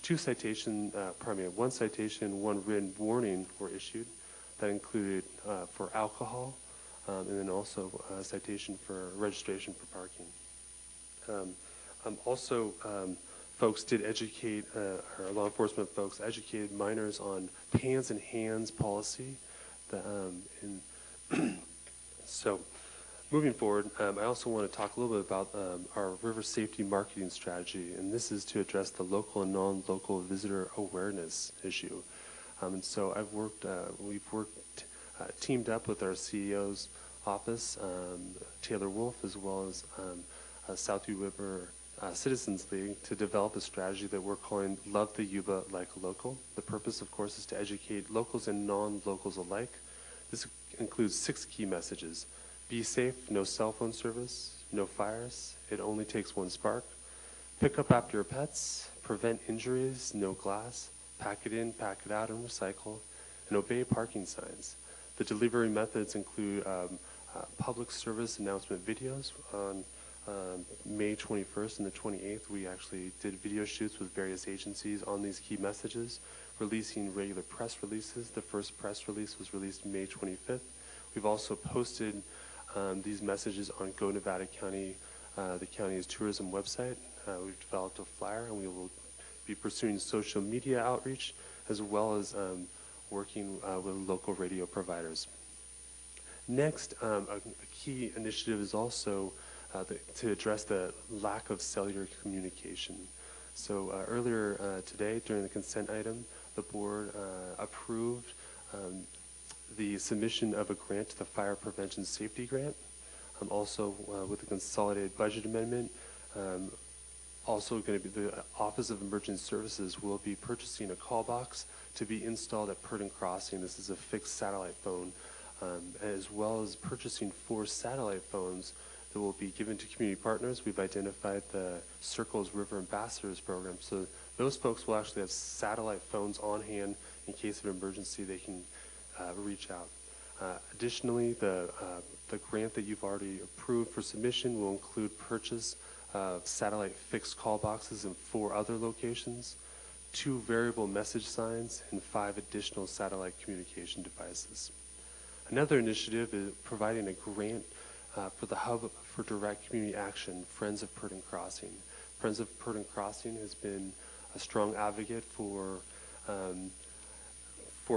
1 citation, one written warning were issued that included for alcohol, and then also a citation for registration for parking. Also, folks did educate, our law enforcement folks educated minors on pans and hands policy. So moving forward, I also want to talk a little bit about our river safety marketing strategy, and this is to address the local and non-local visitor awareness issue. And so we've worked, teamed up with our CEO's office, Taylor Wolf, as well as South Ute River Citizens League, to develop a strategy that we're calling Love the Yuba Like a Local. The purpose, of course, is to educate locals and non-locals alike. This includes 6 key messages. Be safe, no cell phone service, no fires, it only takes 1 spark. Pick up after your pets, prevent injuries, no glass, pack it in, pack it out, and recycle, and obey parking signs. The delivery methods include public service announcement videos. On May 21st and the 28th, we actually did video shoots with various agencies on these key messages, releasing regular press releases. The first press release was released May 25th. We've also posted these messages on Go Nevada County, the county's tourism website. We've developed a flyer, and we will be pursuing social media outreach as well as working with local radio providers. Next, a key initiative is also to address the lack of cellular communication. So earlier today, during the consent item, the board approved the submission of a grant to the Fire Prevention Safety Grant. Also, with the consolidated budget amendment, Also going to be the Office of Emergency Services will be purchasing a call box to be installed at Purdon Crossing. This is a fixed satellite phone, as well as purchasing 4 satellite phones that will be given to community partners. We've identified the Circles River Ambassadors program. So those folks will actually have satellite phones on hand in case of emergency. They can reach out. Additionally, the grant that you've already approved for submission will include purchase of satellite fixed call boxes in 4 other locations, 2 variable message signs, and 5 additional satellite communication devices. Another initiative is providing a grant for the Hub for Direct Community Action, Friends of Purdon Crossing. Friends of Purdon Crossing has been a strong advocate for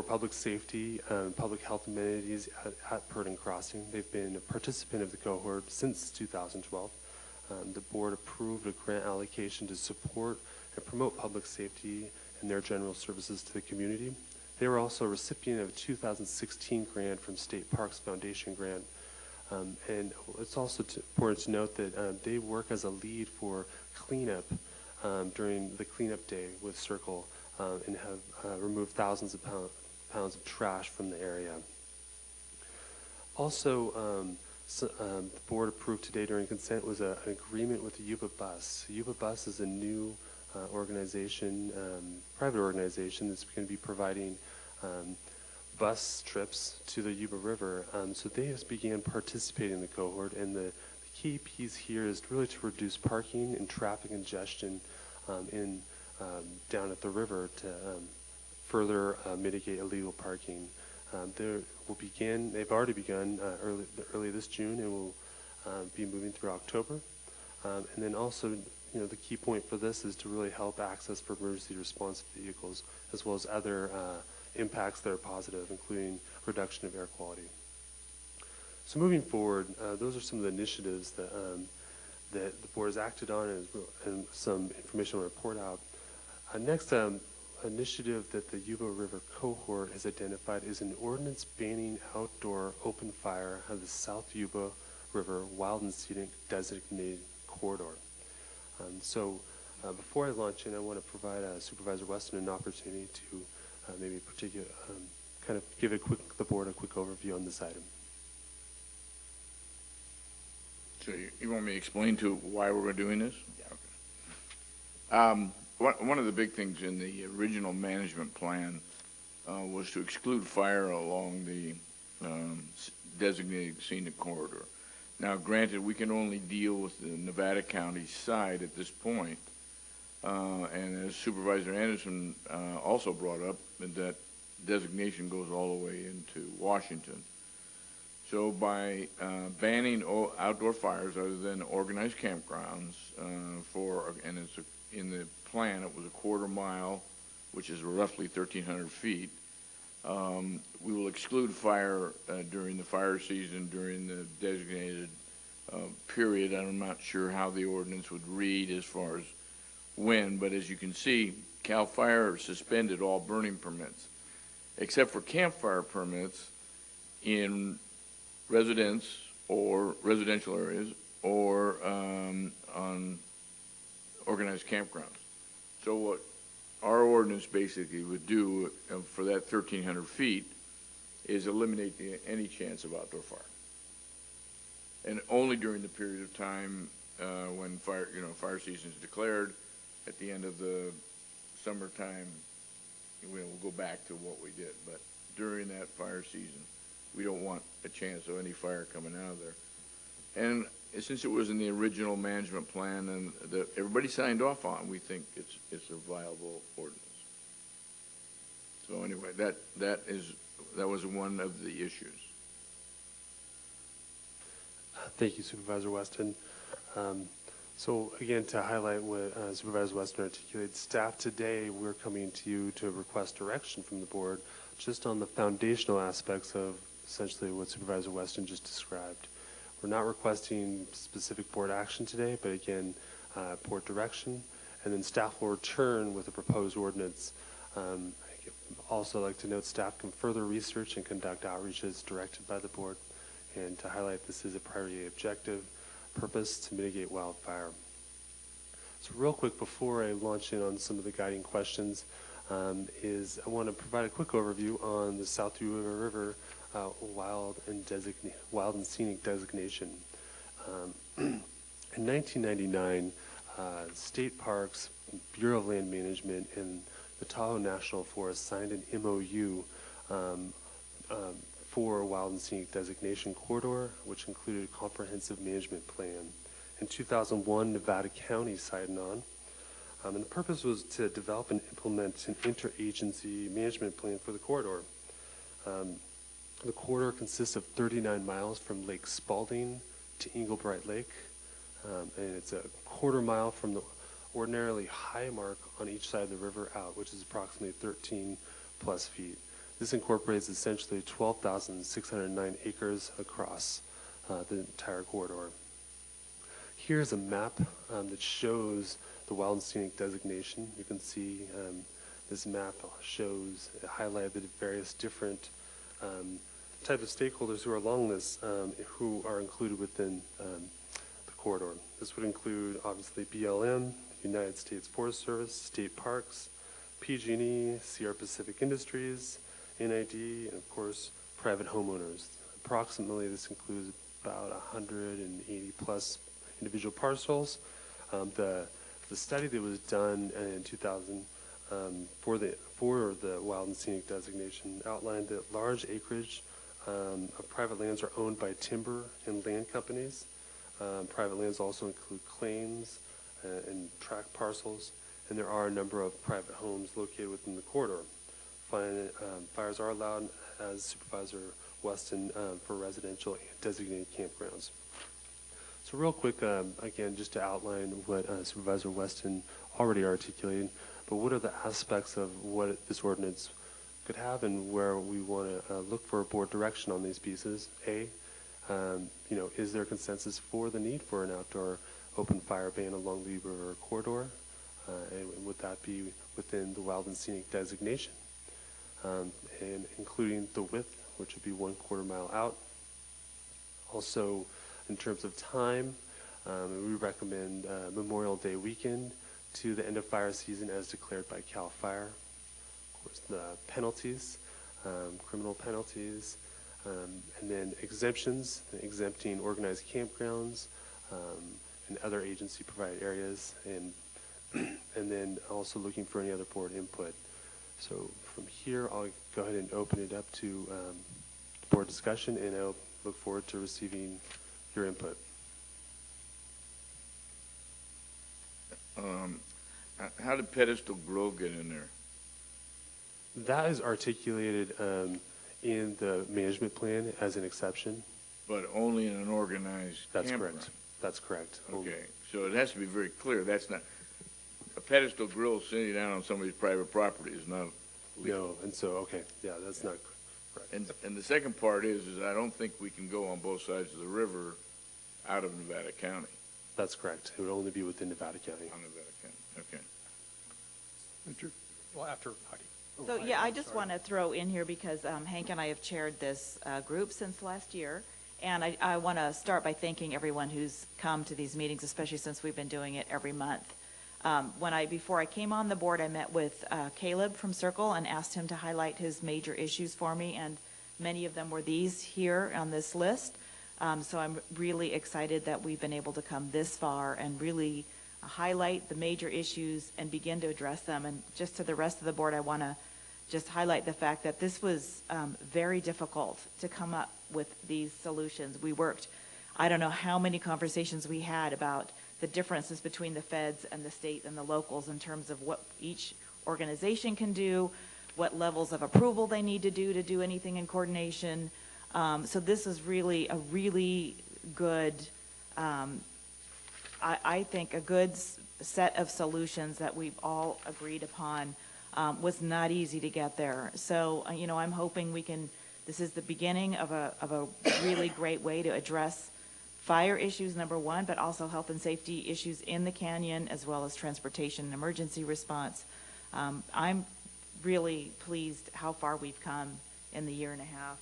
public safety and public health amenities at Purdon Crossing. They've been a participant of the cohort since 2012. The board approved a grant allocation to support and promote public safety and their general services to the community. They were also a recipient of a 2016 grant from State Parks Foundation grant. And it's also important to note that they work as a lead for cleanup during the cleanup day with Circle and have removed thousands of pounds of trash from the area. Also, the board approved today during consent was an agreement with the Yuba Bus. Yuba Bus is a new organization, private organization that's going to be providing bus trips to the Yuba River. So they just began participating in the cohort, and the key piece here is really to reduce parking and traffic congestion down at the river to further mitigate illegal parking. They've already begun early this June and will be moving through October. And then also, the key point for this is to really help access for emergency response vehicles, as well as other impacts that are positive, including reduction of air quality. So moving forward, those are some of the initiatives that the board has acted on, and some information will report out. Next, initiative that the Yuba River cohort has identified is an ordinance banning outdoor open fire of the South Yuba River Wild and Scenic Designated Corridor. So before I launch in, I want to provide Supervisor Weston an opportunity to maybe kind of give the board a quick overview on this item. So you want me to explain to why we're doing this? Yeah. Okay. One of the big things in the original management plan was to exclude fire along the designated scenic corridor. Now, granted, we can only deal with the Nevada County side at this point, and as Supervisor Anderson also brought up, that designation goes all the way into Washington. So by banning outdoor fires other than organized campgrounds and it's in the plan, it was a 1/4 mile, which is roughly 1,300 feet. We will exclude fire during the fire season, during the designated period. I'm not sure how the ordinance would read as far as when, but as you can see, CAL FIRE suspended all burning permits, except for campfire permits in residential areas or on organized campgrounds. So what our ordinance basically would do for that 1,300 feet is eliminate any chance of outdoor fire. And only during the period of time when fire season is declared at the end of the summertime, we'll go back to what we did. But during that fire season, we don't want a chance of any fire coming out of there. And since it was in the original management plan and that everybody signed off on, we think it's a viable ordinance. So anyway, that was one of the issues. Thank you, Supervisor Weston. So again, to highlight what Supervisor Weston articulated, staff today, we're coming to you to request direction from the board just on the foundational aspects of essentially what Supervisor Weston just described. We're not requesting specific board action today, but again, board direction, and then staff will return with a proposed ordinance. I'd also like to note staff can further research and conduct outreaches directed by the board, and to highlight this is a priority objective purpose to mitigate wildfire. So real quick, before I launch in on some of the guiding questions, is I want to provide a quick overview on the South River River wild and scenic designation. In 1999, State Parks, Bureau of Land Management, and the Tahoe National Forest signed an MOU for Wild and Scenic Designation Corridor, which included a comprehensive management plan. In 2001, Nevada County signed on, and the purpose was to develop and implement an interagency management plan for the corridor. The corridor consists of 39 miles from Lake Spalding to Englebright Lake, and it's a quarter mile from the ordinarily high mark on each side of the river out, which is approximately 13 plus feet. This incorporates essentially 12,609 acres across the entire corridor. Here's a map that shows the wild and scenic designation. You can see this map shows highlighted the various different type of stakeholders who are along this, who are included within the corridor. This would include obviously BLM, United States Forest Service, state parks, PG&E, Sierra Pacific Industries, NID, and of course private homeowners. Approximately this includes about 180 plus individual parcels. The study that was done in 2000 for the wild and scenic designation outlined that large acreage of private lands are owned by timber and land companies. Private lands also include claims and tract parcels, and there are a number of private homes located within the corridor. Fires are allowed, as Supervisor Weston, for residential and designated campgrounds. So real quick, again, just to outline what Supervisor Weston already articulated, but what are the aspects of what this ordinance could have and where we want to look for board direction on these pieces? Is there consensus for the need for an outdoor open fire ban along the river corridor? And would that be within the wild and scenic designation? And including the width, which would be 1/4 mile out. Also, in terms of time, we recommend Memorial Day weekend to the end of fire season as declared by CAL FIRE. Of course, the penalties, criminal penalties, and then exemptions, exempting organized campgrounds and other agency-provided areas, and then also looking for any other board input. So from here, I'll go ahead and open it up to board discussion, and I'll look forward to receiving your input. How did Pedestal Grove get in there? That is articulated in the management plan as an exception. But only in an organized That's campground. correct. That's correct. Okay, so it has to be very clear. That's not, a pedestal grill sitting down on somebody's private property is not legal. No, and so, okay, yeah, that's not correct. And the second part is I don't think we can go on both sides of the river out of Nevada County. That's correct. It would only be within Nevada County. On Nevada County, okay. Richard? Well, after Heidi. So, yeah, I just want to throw in here because Hank and I have chaired this group since last year. And I want to start by thanking everyone who's come to these meetings, especially since we've been doing it every month. Before I came on the board, I met with Caleb from Circle and asked him to highlight his major issues for me, and many of them were these here on this list. So I'm really excited that we've been able to come this far and really highlight the major issues and begin to address them. And just to the rest of the board, I want to just highlight the fact that this was very difficult to come up with these solutions. We worked, I don't know how many conversations we had about the differences between the feds and the state and the locals in terms of what each organization can do, what levels of approval they need to do anything in coordination. So this is really a really good, I think a good set of solutions that we've all agreed upon. Was not easy to get there. So, I'm hoping this is the beginning of a really great way to address fire issues, number one, but also health and safety issues in the canyon, as well as transportation and emergency response. I'm really pleased how far we've come in the year and a half,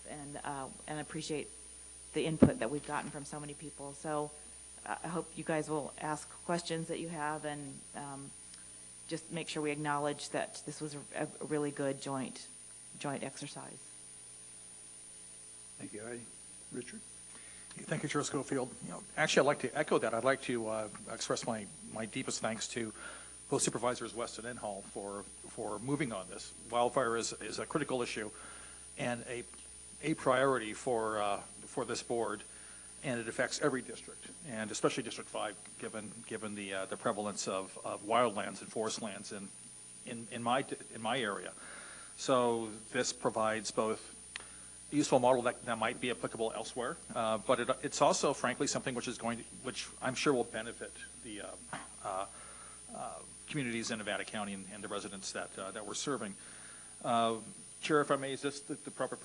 and appreciate the input that we've gotten from so many people. So I hope you guys will ask questions that you have and just make sure we acknowledge that this was a really good joint exercise. Thank you, Heidi. Richard? Thank you, Chair Schofield. Actually, I'd like to echo that. I'd like to express my deepest thanks to both Supervisors Weston and Hall for moving on this. Wildfire is a critical issue and a priority for this board, and it affects every district, and especially District 5, given the prevalence of wildlands and forest lands in my area. So this provides both a useful model that might be applicable elsewhere, but it's also, frankly, something which I'm sure will benefit the communities in Nevada County and the residents that we're serving. Chair, if I may, is this the proper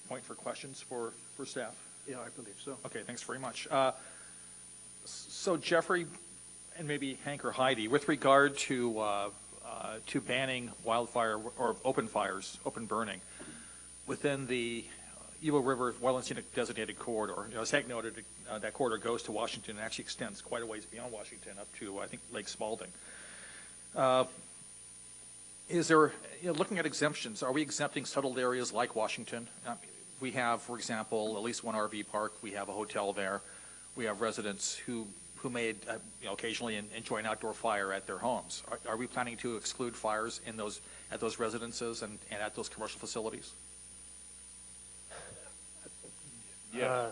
point for questions for staff? Yeah, I believe so. Okay, thanks very much. So Jeffrey, and maybe Hank or Heidi, with regard to banning wildfire or open fires, open burning, within the Eagle River Wildland Scenic Designated Corridor, as Hank noted, that corridor goes to Washington and actually extends quite a ways beyond Washington up to, I think, Lake Spalding. Is there, looking at exemptions, are we exempting settled areas like Washington? We have, for example, at least one RV park. We have a hotel there. We have residents who may occasionally enjoy an outdoor fire at their homes. Are we planning to exclude fires at those residences and at those commercial facilities? Yeah.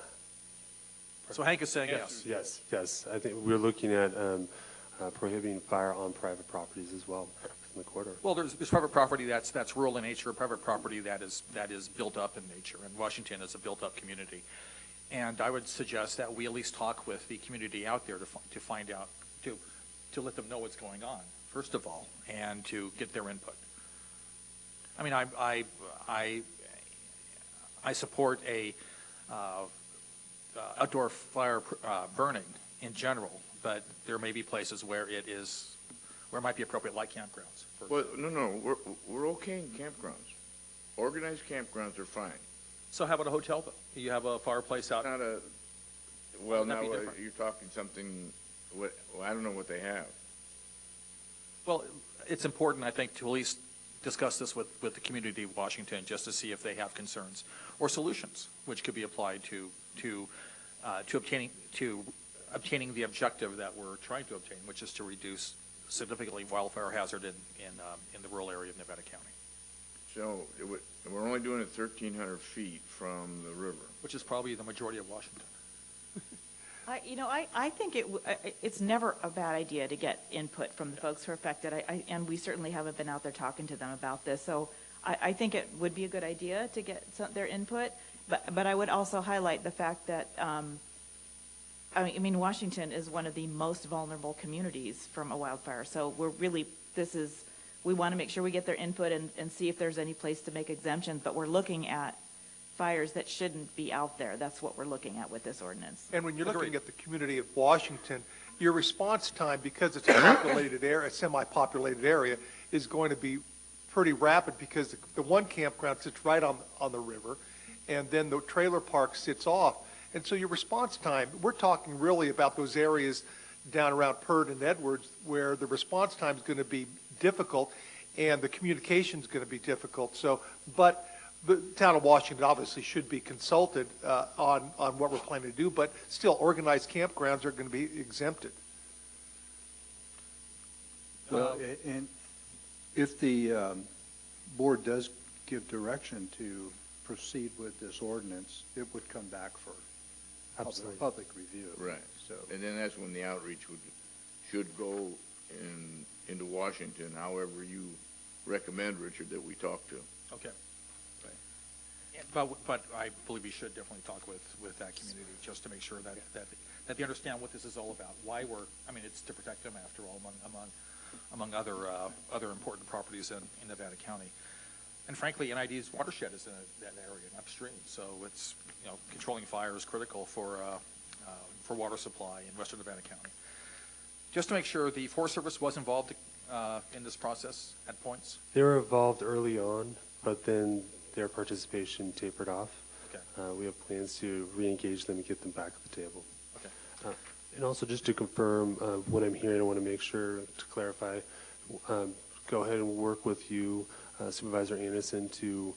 So Hank is saying yes. Yes. I think we're looking at prohibiting fire on private properties as well in the corridor. Well, there's private property that's rural in nature, private property that is built up in nature, and Washington is a built-up community. And I would suggest that we at least talk with the community out there to find out, to let them know what's going on, first of all, and to get their input. I mean, I support a outdoor fire burning in general, but there may be places where it might be appropriate, like campgrounds. Well, no, we're okay in campgrounds. Organized campgrounds are fine. So how about a hotel, though? You have a fireplace out? Well, now you're talking something, I don't know what they have. Well, it's important, I think, to at least discuss this with the community of Washington, just to see if they have concerns or solutions which could be applied to obtaining the objective that we're trying to obtain, which is to reduce significantly wildfire hazard in the rural area of Nevada County. So we're only doing it 1,300 feet from the river, which is probably the majority of Washington. I think it's never a bad idea to get input from the folks who are affected, and we certainly haven't been out there talking to them about this. So I think it would be a good idea to get their input, but I would also highlight the fact that I mean, Washington is one of the most vulnerable communities from a wildfire. So we want to make sure we get their input and see if there's any place to make exemptions, but we're looking at fires that shouldn't be out there. That's what we're looking at with this ordinance. And when you're looking at the community of Washington, your response time, because it's a populated area, a semi-populated area, is going to be pretty rapid, because the one campground sits right on the river, and then the trailer park sits off. And so your response time, we're talking really about those areas down around Perd and Edwards where the response time is going to be difficult and the communication is going to be difficult. So, but the town of Washington obviously should be consulted on what we're planning to do, but still organized campgrounds are going to be exempted. Well, and if the board does give direction to proceed with this ordinance, it would come back for public review. Right. So, and then that's when the outreach should go into Washington, however you recommend, Richard, that we talk to. Okay. But I believe we should definitely talk with that community, just to make sure that they understand what this is all about. Why it's to protect them, after all, among other important properties in Nevada County. And frankly, NID's watershed is in that area upstream, so it's controlling fire is critical for water supply in western Nevada County. Just to make sure, the Forest Service was involved in this process at points? They were involved early on, but then their participation tapered off. Okay. We have plans to re-engage them and get them back at the table. Okay. And also just to confirm what I'm hearing, I want to make sure to clarify, go ahead and work with you, Supervisor Anderson, to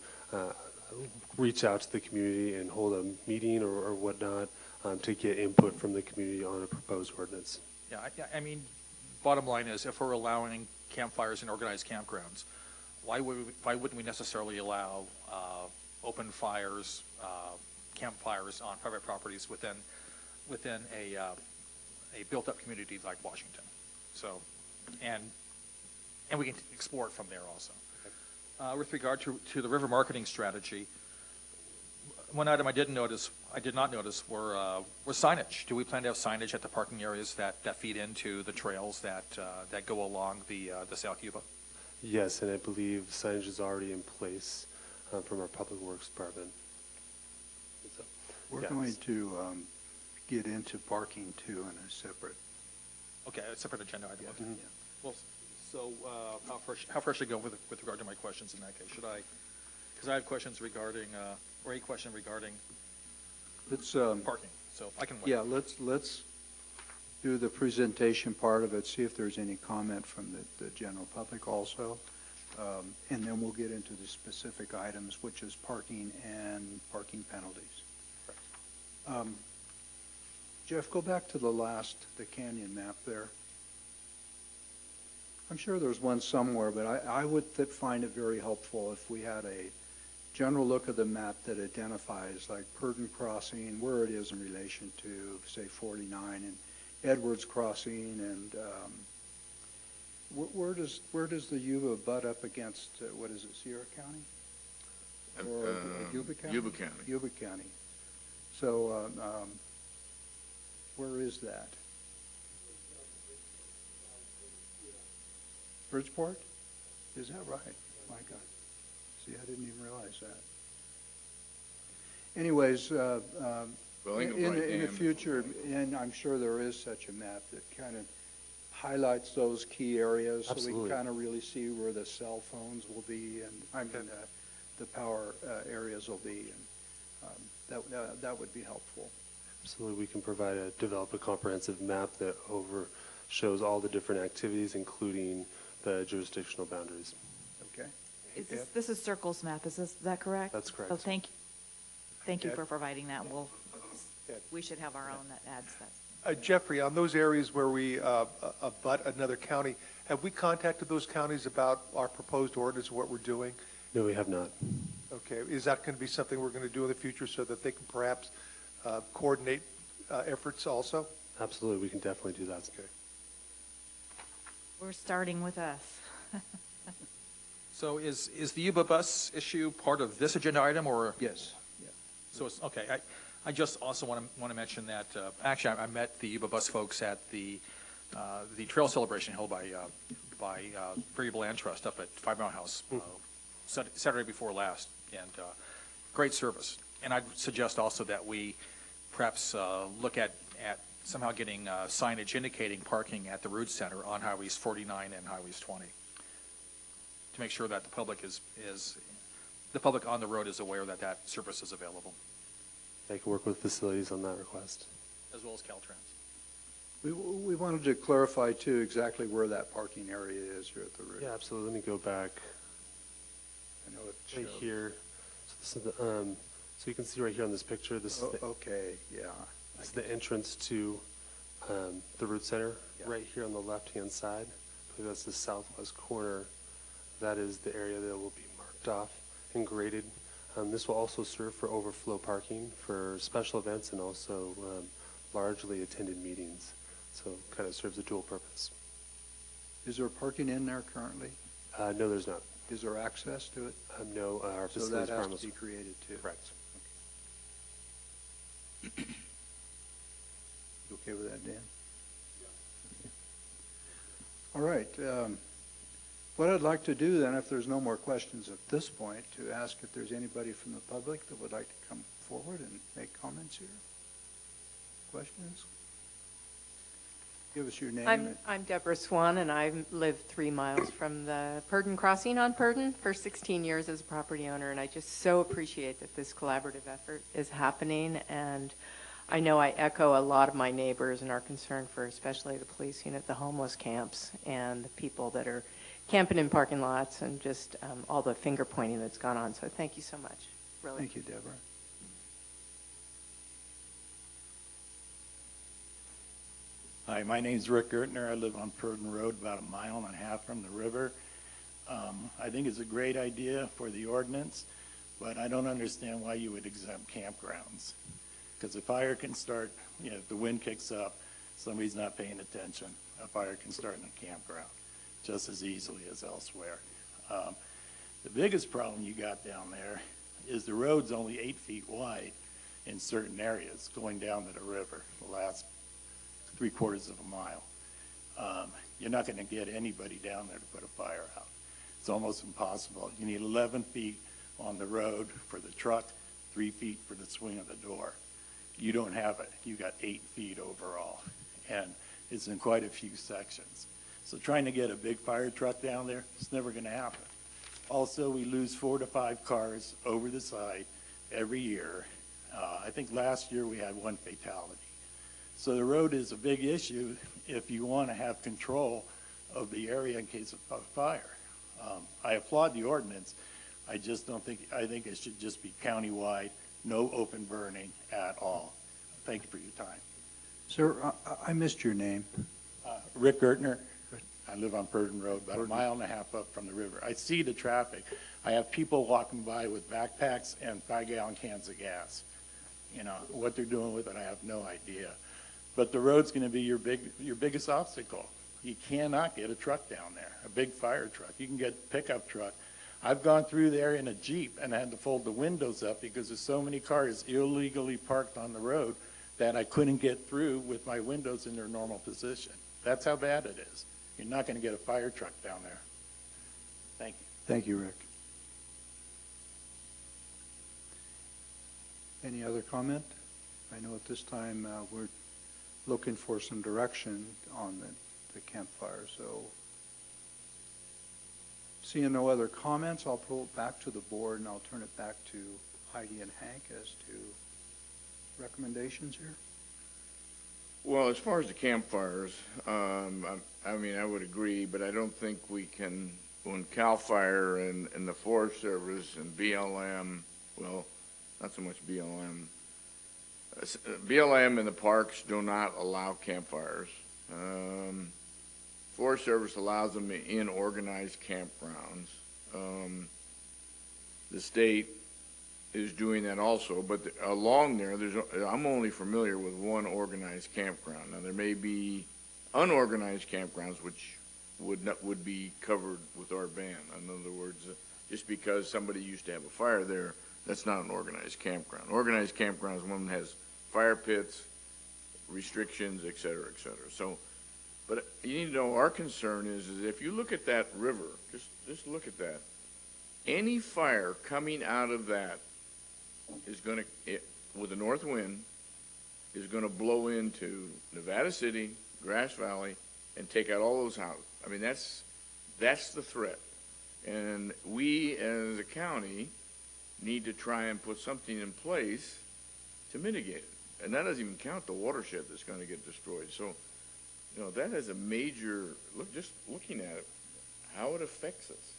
reach out to the community and hold a meeting or whatnot to get input from the community on a proposed ordinance. Yeah, I mean, bottom line is, if we're allowing campfires in organized campgrounds, why wouldn't we necessarily allow open fires, campfires on private properties within a built-up community like Washington? So, and we can explore it from there also. With regard to the river marketing strategy, one item I did not notice were signage. Do we plan to have signage at the parking areas that feed into the trails that go along the South Yuba? Yes, and I believe signage is already in place from our Public Works Department. So, We're yes. going to get into parking too in a separate. Okay, a separate agenda item. Yeah. Okay. Mhm. Well, so how far should I go with regard to my questions in that case? Should I? Because I have questions regarding, or a question regarding Let's parking. So I can wait. Yeah, let's do the presentation part of it. See if there's any comment from the general public also, and then we'll get into the specific items, which is parking and parking penalties. Jeff, go back to the canyon map there. I'm sure there's one somewhere, but I would find it very helpful if we had a general look at the map that identifies like Purdon Crossing, where it is in relation to, say, 49, and Edwards Crossing, and where does the Yuba butt up against, what is it, Sierra County? Or Yuba County? Yuba County. Yuba County. So where is that? Bridgeport? Is that right? My God. See, I didn't even realize that. Anyways, in the future, and I'm sure there is such a map that kind of highlights those key areas. Absolutely. So we can kind of really see where the cell phones will be, and I mean the power areas will be, and that would be helpful. Absolutely, we can develop a comprehensive map that shows all the different activities, including the jurisdictional boundaries. Okay. This is Circle's map, is that correct? That's correct. Oh, thank you Ed? for providing that. Ed. We should have our own that adds that. Jeffrey, on those areas where we abut another county, have we contacted those counties about our proposed ordinance, what we're doing? No, we have not. Okay, is that going to be something we're going to do in the future so that they can perhaps coordinate efforts also? Absolutely, we can definitely do that. Okay. We're starting with us. So is the Yuba bus issue part of this agenda item, or? Yes. Yeah. So it's, okay, I just also want to mention that, actually, I met the Yuba bus folks at the trail celebration held by Variable Land Trust up at 5 Mile House Saturday before last, and great service. And I'd suggest also that we perhaps look at somehow getting signage indicating parking at the Root Center on Highways 49 and Highways 20 to make sure that the public the public on the road is aware that service is available. I can work with facilities on that request. As well as Caltrans. We wanted to clarify too exactly where that parking area is here at the Root. Yeah, absolutely. Let me go back I know it right shows. here. So, this is so you can see right here on this picture, this is Okay, yeah. this is the entrance to the Root Center. Yeah. Right here on the left-hand side, I believe that's the southwest corner. That is the area that will be marked off and graded. This will also serve for overflow parking for special events and also largely attended meetings. So it kind of serves a dual purpose. Is there parking in there currently? No, there's not. Is there access to it? No, our So facilities that has promise. to be created too? Correct. You okay with that, Dan? Okay. All right. What I'd like to do then, if there's no more questions at this point, to ask if there's anybody from the public that would like to come forward and make comments here. Questions? Give us your name. I'm Deborah Swan, and I live 3 miles from the Purdon Crossing on Purdon for 16 years as a property owner, and I just so appreciate that this collaborative effort is happening. And I know I echo a lot of my neighbors and our concern for especially the police unit, the homeless camps, and the people that are camping in parking lots, and just all the finger pointing that's gone on. So thank you so much. Really. Thank you, Deborah. Hi, my name's Rick Gertner. I live on Purdon Road, about 1.5 miles from the river. I think it's a great idea for the ordinance, but I don't understand why you would exempt campgrounds. Because a fire can start, if the wind kicks up, somebody's not paying attention, a fire can start in a campground just as easily as elsewhere. The biggest problem you got down there is the road's only 8 feet wide in certain areas going down to the river, the last 3/4 of a mile. You're not going to get anybody down there to put a fire out. It's almost impossible. You need 11 feet on the road for the truck, 3 feet for the swing of the door. You don't have it. You got 8 feet overall, and it's in quite a few sections. So trying to get a big fire truck down there, it's never going to happen. Also, we lose 4 to 5 cars over the side every year. I think last year we had 1 fatality. So the road is a big issue if you want to have control of the area in case of a fire. I applaud the ordinance. I just don't think, I think it should just be countywide, no open burning at all. Thank you for your time. Sir, I missed your name. Rick Gertner. I live on Purdon Road, about 1.5 miles up from the river. I see the traffic. I have people walking by with backpacks and 5-gallon cans of gas. You know, what they're doing with it, I have no idea. But the road's going to be your biggest obstacle. You cannot get a truck down there, a big fire truck. You can get a pickup truck. I've gone through there in a Jeep and had to fold the windows up because there's so many cars illegally parked on the road that I couldn't get through with my windows in their normal position. That's how bad it is. You're not going to get a fire truck down there. Thank you. Thank you, Rick. Any other comment? I know at this time we're looking for some direction on the campfire. So seeing no other comments, I'll pull it back to the board and I'll turn it back to Heidi and Hank as to recommendations here. Well, as far as the campfires, I mean, I would agree, but I don't think we can, when CAL FIRE and the Forest Service and BLM, well, not so much BLM, BLM and the parks do not allow campfires. Forest Service allows them in organized campgrounds. The state is doing that also, but along there, I'm only familiar with one organized campground. Now, there may be unorganized campgrounds which would be covered with our ban. In other words, just because somebody used to have a fire there, that's not an organized campground. Organized campground is one that has fire pits, restrictions, et cetera, et cetera. So, but you need to know our concern is if you look at that river, just look at that. Any fire coming out of that is going to, with a north wind, is going to blow into Nevada City, Grass Valley, and take out all those houses. I mean, that's the threat. And we, as a county, need to try and put something in place to mitigate it. And that doesn't even count the watershed that's going to get destroyed. So, you know, that is a major, just looking at it, how it affects us.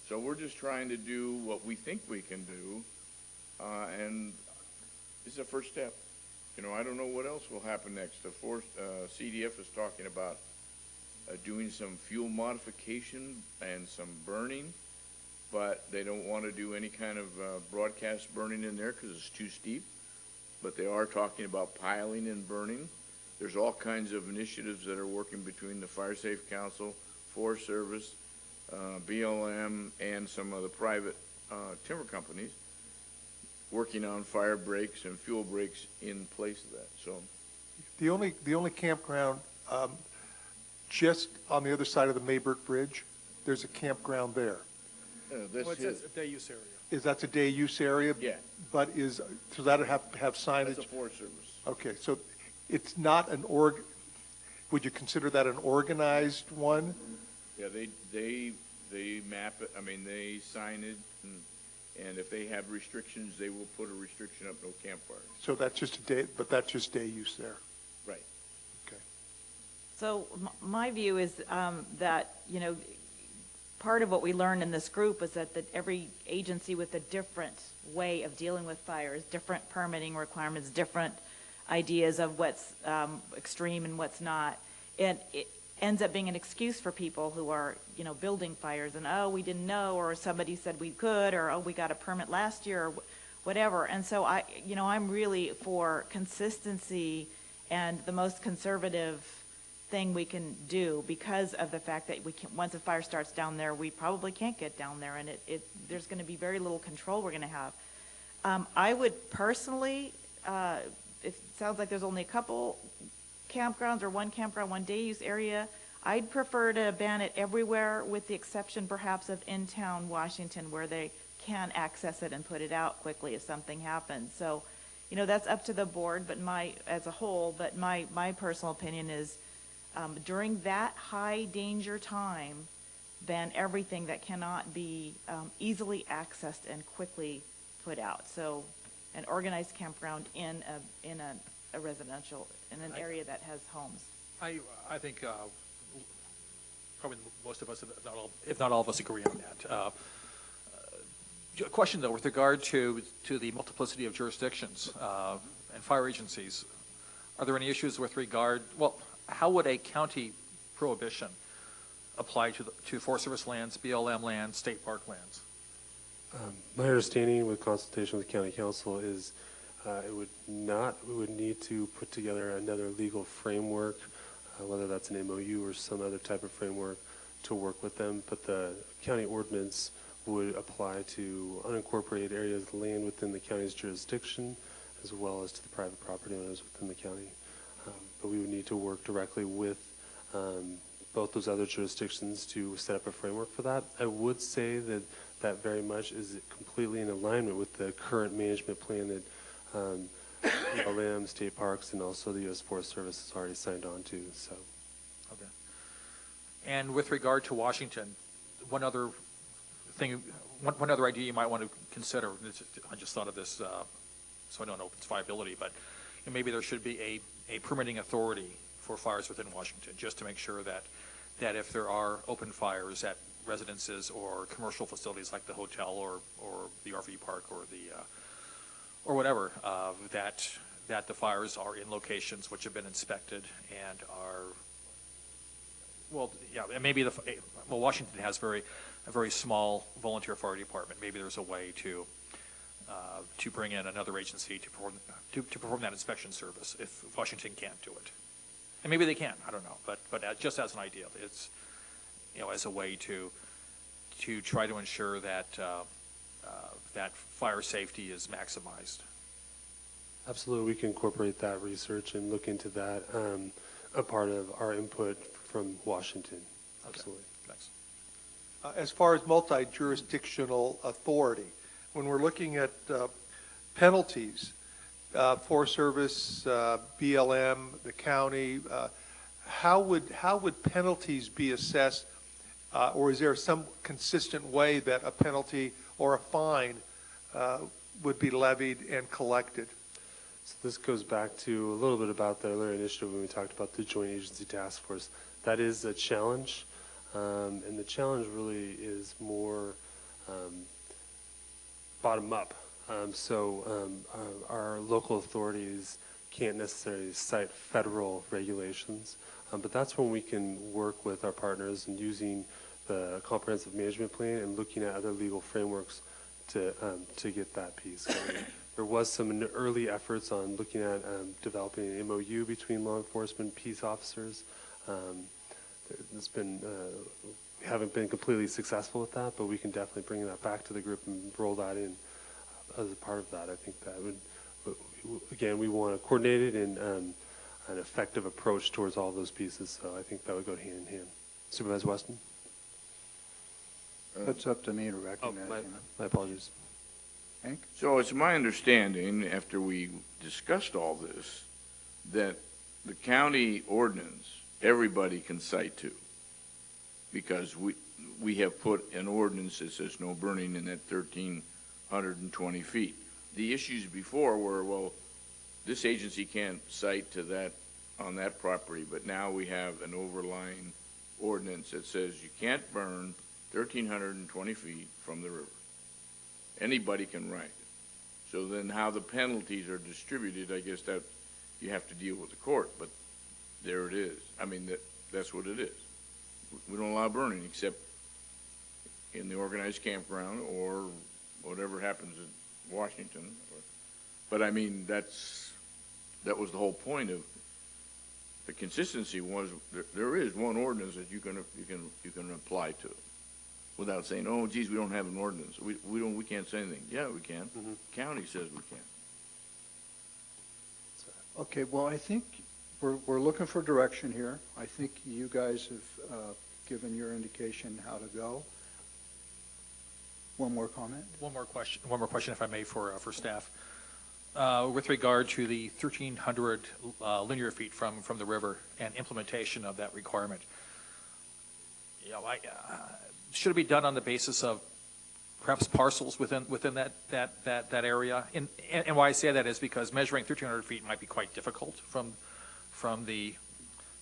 So we're just trying to do what we think we can do, and it's a first step. You know, I don't know what else will happen next. CDF is talking about doing some fuel modification and some burning, but they don't want to do any kind of broadcast burning in there because it's too steep. But they are talking about piling and burning. There's all kinds of initiatives that are working between the Fire Safe Council, Forest Service, BLM, and some of the private timber companies working on fire breaks and fuel breaks in place of that. So the only campground just on the other side of the Maybert Bridge, there's a campground there. It's a day use area. Is that a day use area? Yeah. But so that would have signage? That's a Forest Service. Okay, so it's not an would you consider that an organized one? Yeah, they map it. I mean, they sign it. And And if they have restrictions, they will put a restriction up, no campfires. So that's just a day, but that's just day use there. Right. Okay. So my view is that, part of what we learned in this group was that every agency with a different way of dealing with fires, different permitting requirements, different ideas of what's extreme and what's not, and it ends up being an excuse for people who are, building fires and, oh, we didn't know, or somebody said we could, or, oh, we got a permit last year, or whatever. And so I'm really for consistency and the most conservative thing we can do, because of the fact that once a fire starts down there, we probably can't get down there, and there's going to be very little control we're going to have. I would personally, it sounds like there's only a couple campgrounds or one campground, one day use area. I'd prefer to ban it everywhere, with the exception perhaps of in-town Washington, where they can access it and put it out quickly if something happens. So, that's up to the board, but as a whole, but my personal opinion is, during that high danger time, ban everything that cannot be easily accessed and quickly put out. So an organized campground in a residential, in an area that has homes. I think probably most of us, if not all of us, agree on that. A question, though, with regard to the multiplicity of jurisdictions and fire agencies, are there any issues with regard, how would a county prohibition apply to Forest Service lands, BLM lands, state park lands? My understanding with consultation with the county council is we would need to put together another legal framework, whether that's an MOU or some other type of framework, to work with them. But the county ordinance would apply to unincorporated areas of land within the county's jurisdiction, as well as to the private property owners within the county. But we would need to work directly with both those other jurisdictions to set up a framework for that. I would say that very much is completely in alignment with the current management plan that BLM, state parks, and also the U.S. Forest Service has already signed on to. So. Okay. And with regard to Washington, one other idea you might want to consider, I just thought of this, so I don't know if it's viability, but maybe there should be a permitting authority for fires within Washington, just to make sure that if there are open fires at residences or commercial facilities like the hotel or the RV park or whatever, that the fires are in locations which have been inspected and are, and maybe Washington has a very small volunteer fire department. Maybe there's a way to bring in another agency to perform that inspection service if Washington can't do it. And maybe they can, I don't know, but just as an idea, it's, as a way to try to ensure that that fire safety is maximized. Absolutely, we can incorporate that research and look into that, a part of our input from Washington. Absolutely. Okay. Thanks. As far as multi-jurisdictional authority, when we're looking at penalties, Forest Service, BLM, the county, how would penalties be assessed, or is there some consistent way that a penalty or a fine would be levied and collected? So this goes back to a little bit about the earlier initiative when we talked about the Joint Agency Task Force. That is a challenge, and the challenge really is more bottom up. Our local authorities can't necessarily cite federal regulations, but that's when we can work with our partners and using the comprehensive management plan and looking at other legal frameworks to get that piece going. There was some early efforts on looking at developing an MOU between law enforcement and peace officers. We haven't been completely successful with that, but we can definitely bring that back to the group and roll that in as a part of that. I think that again, we want a coordinated and an effective approach towards all those pieces, so I think that would go hand in hand. Supervisor Weston? It's up to me to recognize him. My apologies. Hank? So it's my understanding, after we discussed all this, that the county ordinance, everybody can cite to, because we have put an ordinance that says no burning in that 13 120 feet. The issues before were, well, this agency can't cite to that, on that property, but now we have an overlying ordinance that says you can't burn 1,320 feet from the river. Anybody can write it. So then how the penalties are distributed, I guess that you have to deal with the court, but there it is. I mean, that's what it is. We don't allow burning except in the organized campground or whatever happens in Washington. But I mean, that was the whole point of the consistency was there is one ordinance that you can apply to without saying, oh, geez, we don't have an ordinance. We can't say anything. Yeah, we can. Mm-hmm. County says we can. Okay, well, I think we're looking for direction here. I think you guys have given your indication how to go. One more comment? One more question, if I may, for staff. With regard to the 1,300 linear feet from the river and implementation of that requirement, you know, should it be done on the basis of perhaps parcels within that area? And why I say that is because measuring 1,300 feet might be quite difficult from the,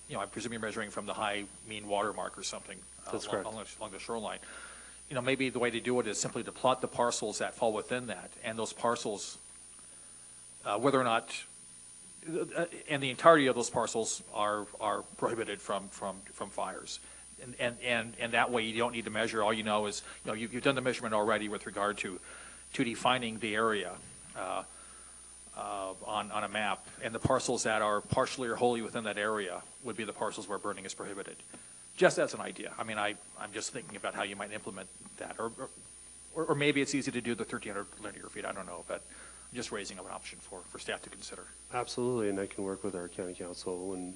you know, I presume you're measuring from the high mean water mark or something along the shoreline. You know, maybe the way to do it is simply to plot the parcels that fall within that, and those parcels, whether or not, and the entirety of those parcels are prohibited from fires. And that way you don't need to measure. All you know is, you know, you've done the measurement already with regard to defining the area on a map, and the parcels that are partially or wholly within that area would be the parcels where burning is prohibited. Just as an idea. I mean, I'm just thinking about how you might implement that, or maybe it's easy to do the 1,300 linear feet. I don't know, but I'm just raising up an option for staff to consider. Absolutely, and I can work with our county council and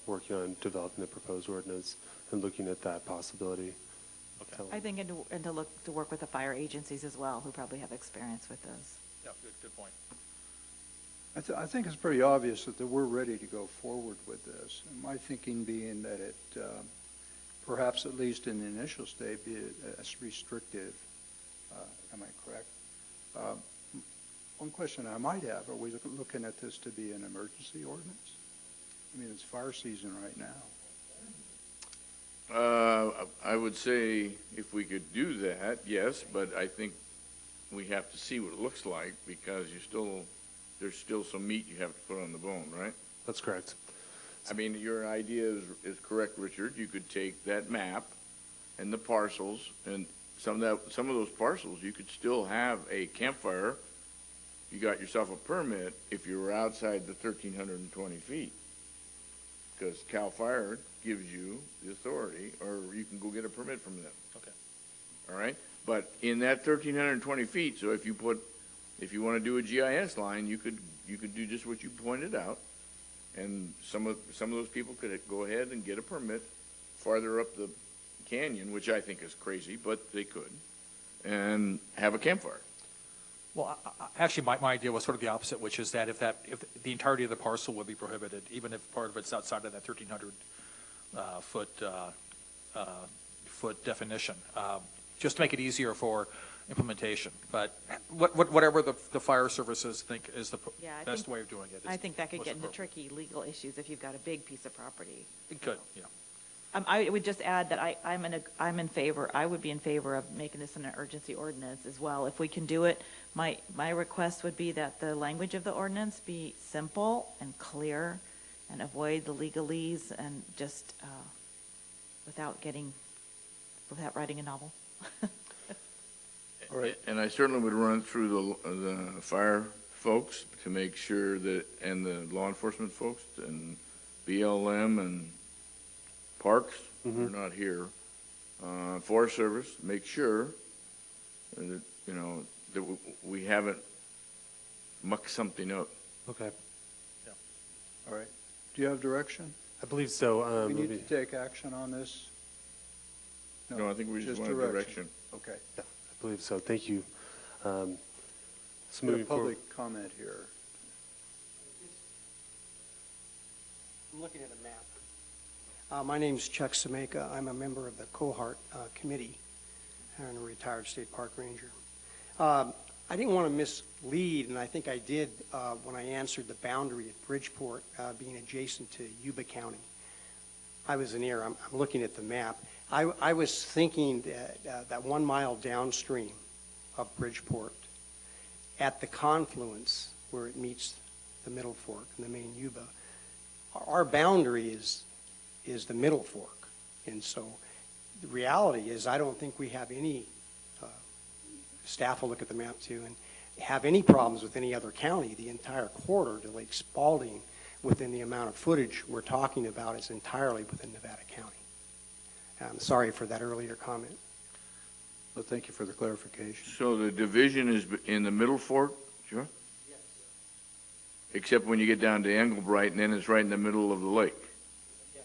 working on developing the proposed ordinance and looking at that possibility. Okay. I think and to work with the fire agencies as well, who probably have experience with those. Yeah, good point. I think it's pretty obvious that we're ready to go forward with this. And my thinking being that it, perhaps at least in the initial stage, be as restrictive. Am I correct? One question I might have, are we looking at this to be an emergency ordinance? I mean, it's fire season right now. I would say if we could do that, yes, but I think we have to see what it looks like because there's still some meat you have to put on the bone, right? That's correct. I mean, your idea is correct, Richard. You could take that map and the parcels, and some of those parcels, you could still have a campfire. You got yourself a permit if you were outside the 1,320 feet, because CAL FIRE gives you the authority, or you can go get a permit from them. Okay. All right? But in that 1,320 feet, so if you want to do a GIS line, you could do just what you pointed out, and some of those people could go ahead and get a permit farther up the canyon, which I think is crazy, but they could, and have a campfire. Well, actually, my idea was sort of the opposite, which is that if the entirety of the parcel would be prohibited, even if part of it's outside of that 1,300 foot definition, just to make it easier for implementation. But whatever the fire services think is the best way of doing it. I think that could get into tricky legal issues if you've got a big piece of property. It could, yeah. I would just add that I would be in favor of making this an urgency ordinance as well. If we can do it, my request would be that the language of the ordinance be simple and clear and avoid the legalese and just without writing a novel. All right. And I certainly would run through the fire folks to make sure that, and the law enforcement folks and BLM and Parks, they're not here. Forest Service, make sure that, that we haven't mucked something up. Okay. Yeah. All right. Do you have direction? I believe so. We need to take action on this? No, I think we just want direction. Okay. Yeah, I believe so. Thank you. So moving forward. Public comment here. I'm looking at a map. My name's Chuck Sameka. I'm a member of the Cohart Committee and a retired state park ranger. I didn't want to mislead, and I think I did when I answered the boundary at Bridgeport being adjacent to Yuba County. I was an error. I'm looking at the map. I was thinking that 1 mile downstream of Bridgeport, at the confluence where it meets the Middle Fork and the main Yuba, our boundary is the Middle Fork. And so the reality is I don't think we have any, staff will look at the map too, and have any problems with any other county. The entire corridor to Lake Spalding, within the amount of footage we're talking about, is entirely within Nevada County. I'm sorry for that earlier comment. Well, thank you for the clarification. So the division is in the Middle Fork, sure? Yes. Except when you get down to Englebright, and then it's right in the middle of the lake. Yes.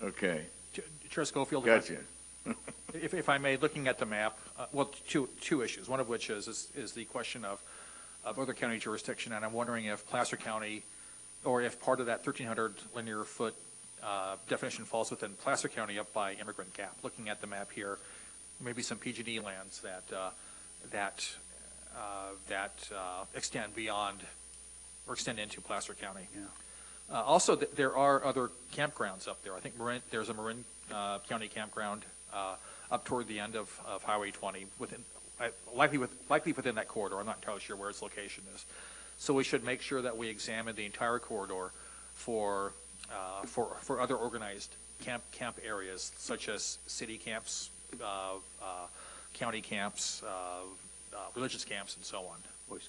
Okay. Chair Schofield, Gotcha. if I may, looking at the map, well, two issues. One of which is the question of other county jurisdiction, and I'm wondering if Placer County, or if part of that 1,300 linear foot definition falls within Placer County up by Immigrant Gap. Looking at the map here, maybe some PG&E lands that extend beyond or extend into Placer County. Yeah. Also, there are other campgrounds up there. I think there's a Marin County campground up toward the end of Highway 20, likely within that corridor. I'm not entirely sure where its location is. So we should make sure that we examine the entire corridor for other organized camp areas, such as city camps, county camps, religious camps, and so on. Boy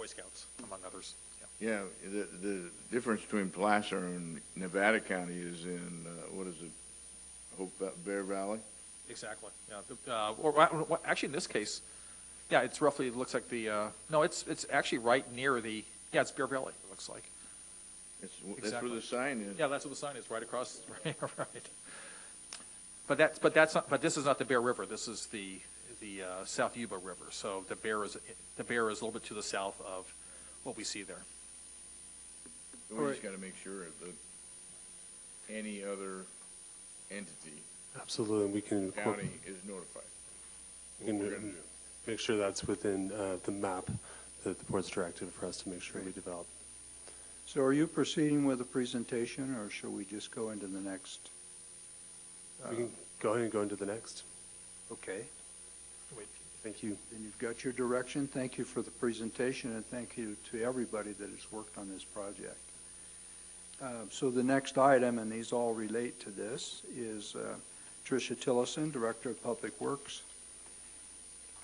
Scouts, among others. Yeah, the difference between Placer and Nevada County is in, what is it, Bear Valley? Exactly. Yeah. Actually, in this case, yeah, it's roughly, it looks like no, it's actually right near it's Bear Valley, it looks like. That's where the sign is. Yeah, that's where the sign is, right across, right. But this is not the Bear River. This is the South Yuba River. So the Bear is a little bit to the south of what we see there. We just got to make sure that any other entity, Absolutely, we can county, is notified. We can make sure that's within the map that the board's directed for us to make sure we develop. So are you proceeding with the presentation, or shall we just go into the next? We can go ahead and go into the next. Okay. Thank you. Then you've got your direction. Thank you for the presentation, and thank you to everybody that has worked on this project. So the next item, and these all relate to this, is Tricia Tillison, Director of Public Works.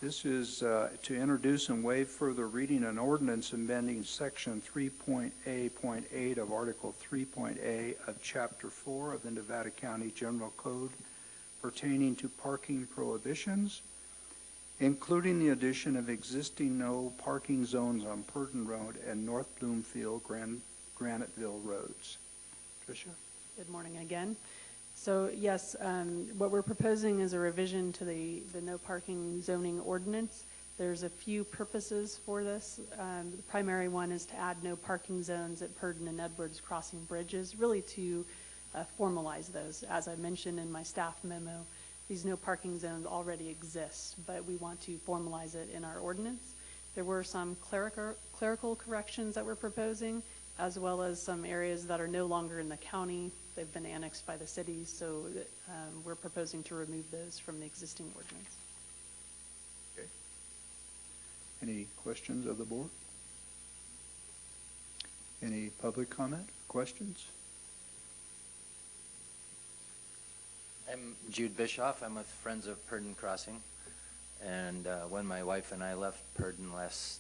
This is to introduce and waive further reading an ordinance amending Section 3.A.8 of Article 3.A of Chapter 4 of the Nevada County General Code pertaining to parking prohibitions, including the addition of existing no parking zones on Purdon Road and North Bloomfield, Graniteville roads. Tricia? Good morning again. So yes, what we're proposing is a revision to the no parking zoning ordinance. There's a few purposes for this. The primary one is to add no parking zones at Purdon and Edwards crossing bridges, really to formalize those. As I mentioned in my staff memo, these no parking zones already exist, but we want to formalize it in our ordinance. There were some clerical corrections that we're proposing, as well as some areas that are no longer in the county. They've been annexed by the cities, so we're proposing to remove those from the existing ordinance. Okay. Any questions of the board? Any public comment, questions? I'm Jude Bischoff. I'm with Friends of Purdon Crossing. And when my wife and I left Purdon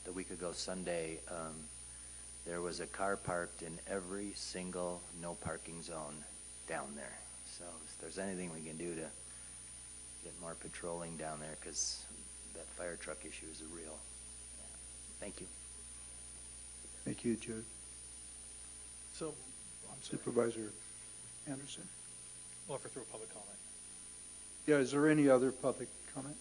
a week ago Sunday, there was a car parked in every single no parking zone down there. So if there's anything we can do to get more patrolling down there, because that fire truck issue is real. Yeah. Thank you. Thank you, Jude. So, Supervisor Anderson? Well, for through a public comment. Yeah, is there any other public comment?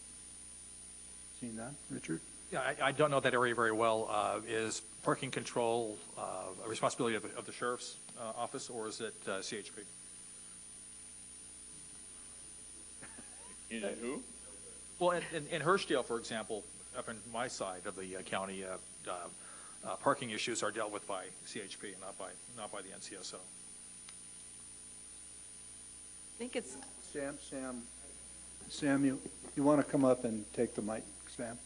Seeing none. Richard? Yeah, I don't know that area very well. Is parking control a responsibility of the sheriff's office, or is it CHP? Is it who? Well, in Hurstdale, for example, up in my side of the county, parking issues are dealt with by CHP, not by the NCSO. I think it's, Sam, you want to come up and take the mic, Sam?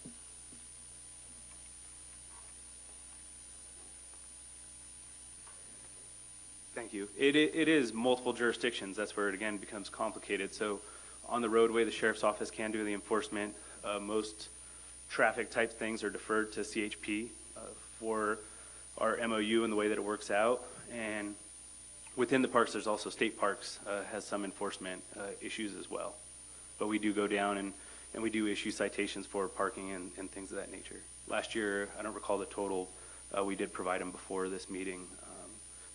Thank you. It is multiple jurisdictions. That's where it again becomes complicated. So on the roadway, the sheriff's office can do the enforcement. Most traffic type things are deferred to CHP for our MOU and the way that it works out. And within the parks, there's also state parks has some enforcement issues as well. But we do go down and we do issue citations for parking and things of that nature. Last year, I don't recall the total. We did provide them before this meeting.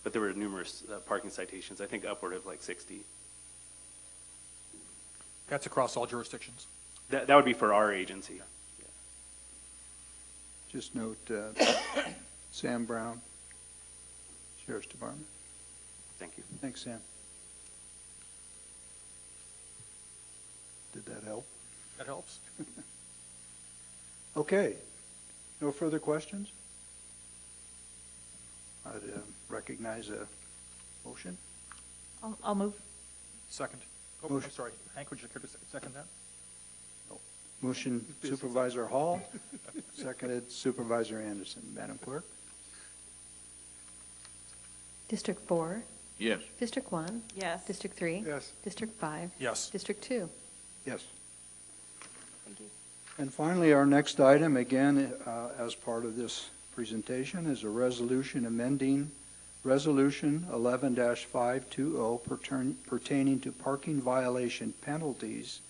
But there were numerous parking citations, I think upward of like 60. That's across all jurisdictions? That would be for our agency. Yeah. Just note Sam Brown, Sheriff's Department. Thank you. Thanks, Sam. Did that help? That helps. Okay. No further questions? I'd recognize a motion. I'll move. Second. Oh, Motion. I'm sorry. Hank, would you care to second that? Motion Supervisor Hall, seconded Supervisor Anderson. Madam Clerk? District 4? Yes. District 1? Yes. District 3? Yes. District 5? Yes. District 2? Yes. Thank you. And finally, our next item, again, as part of this presentation, is a resolution amending Resolution 11-520 pertaining to parking violation penalties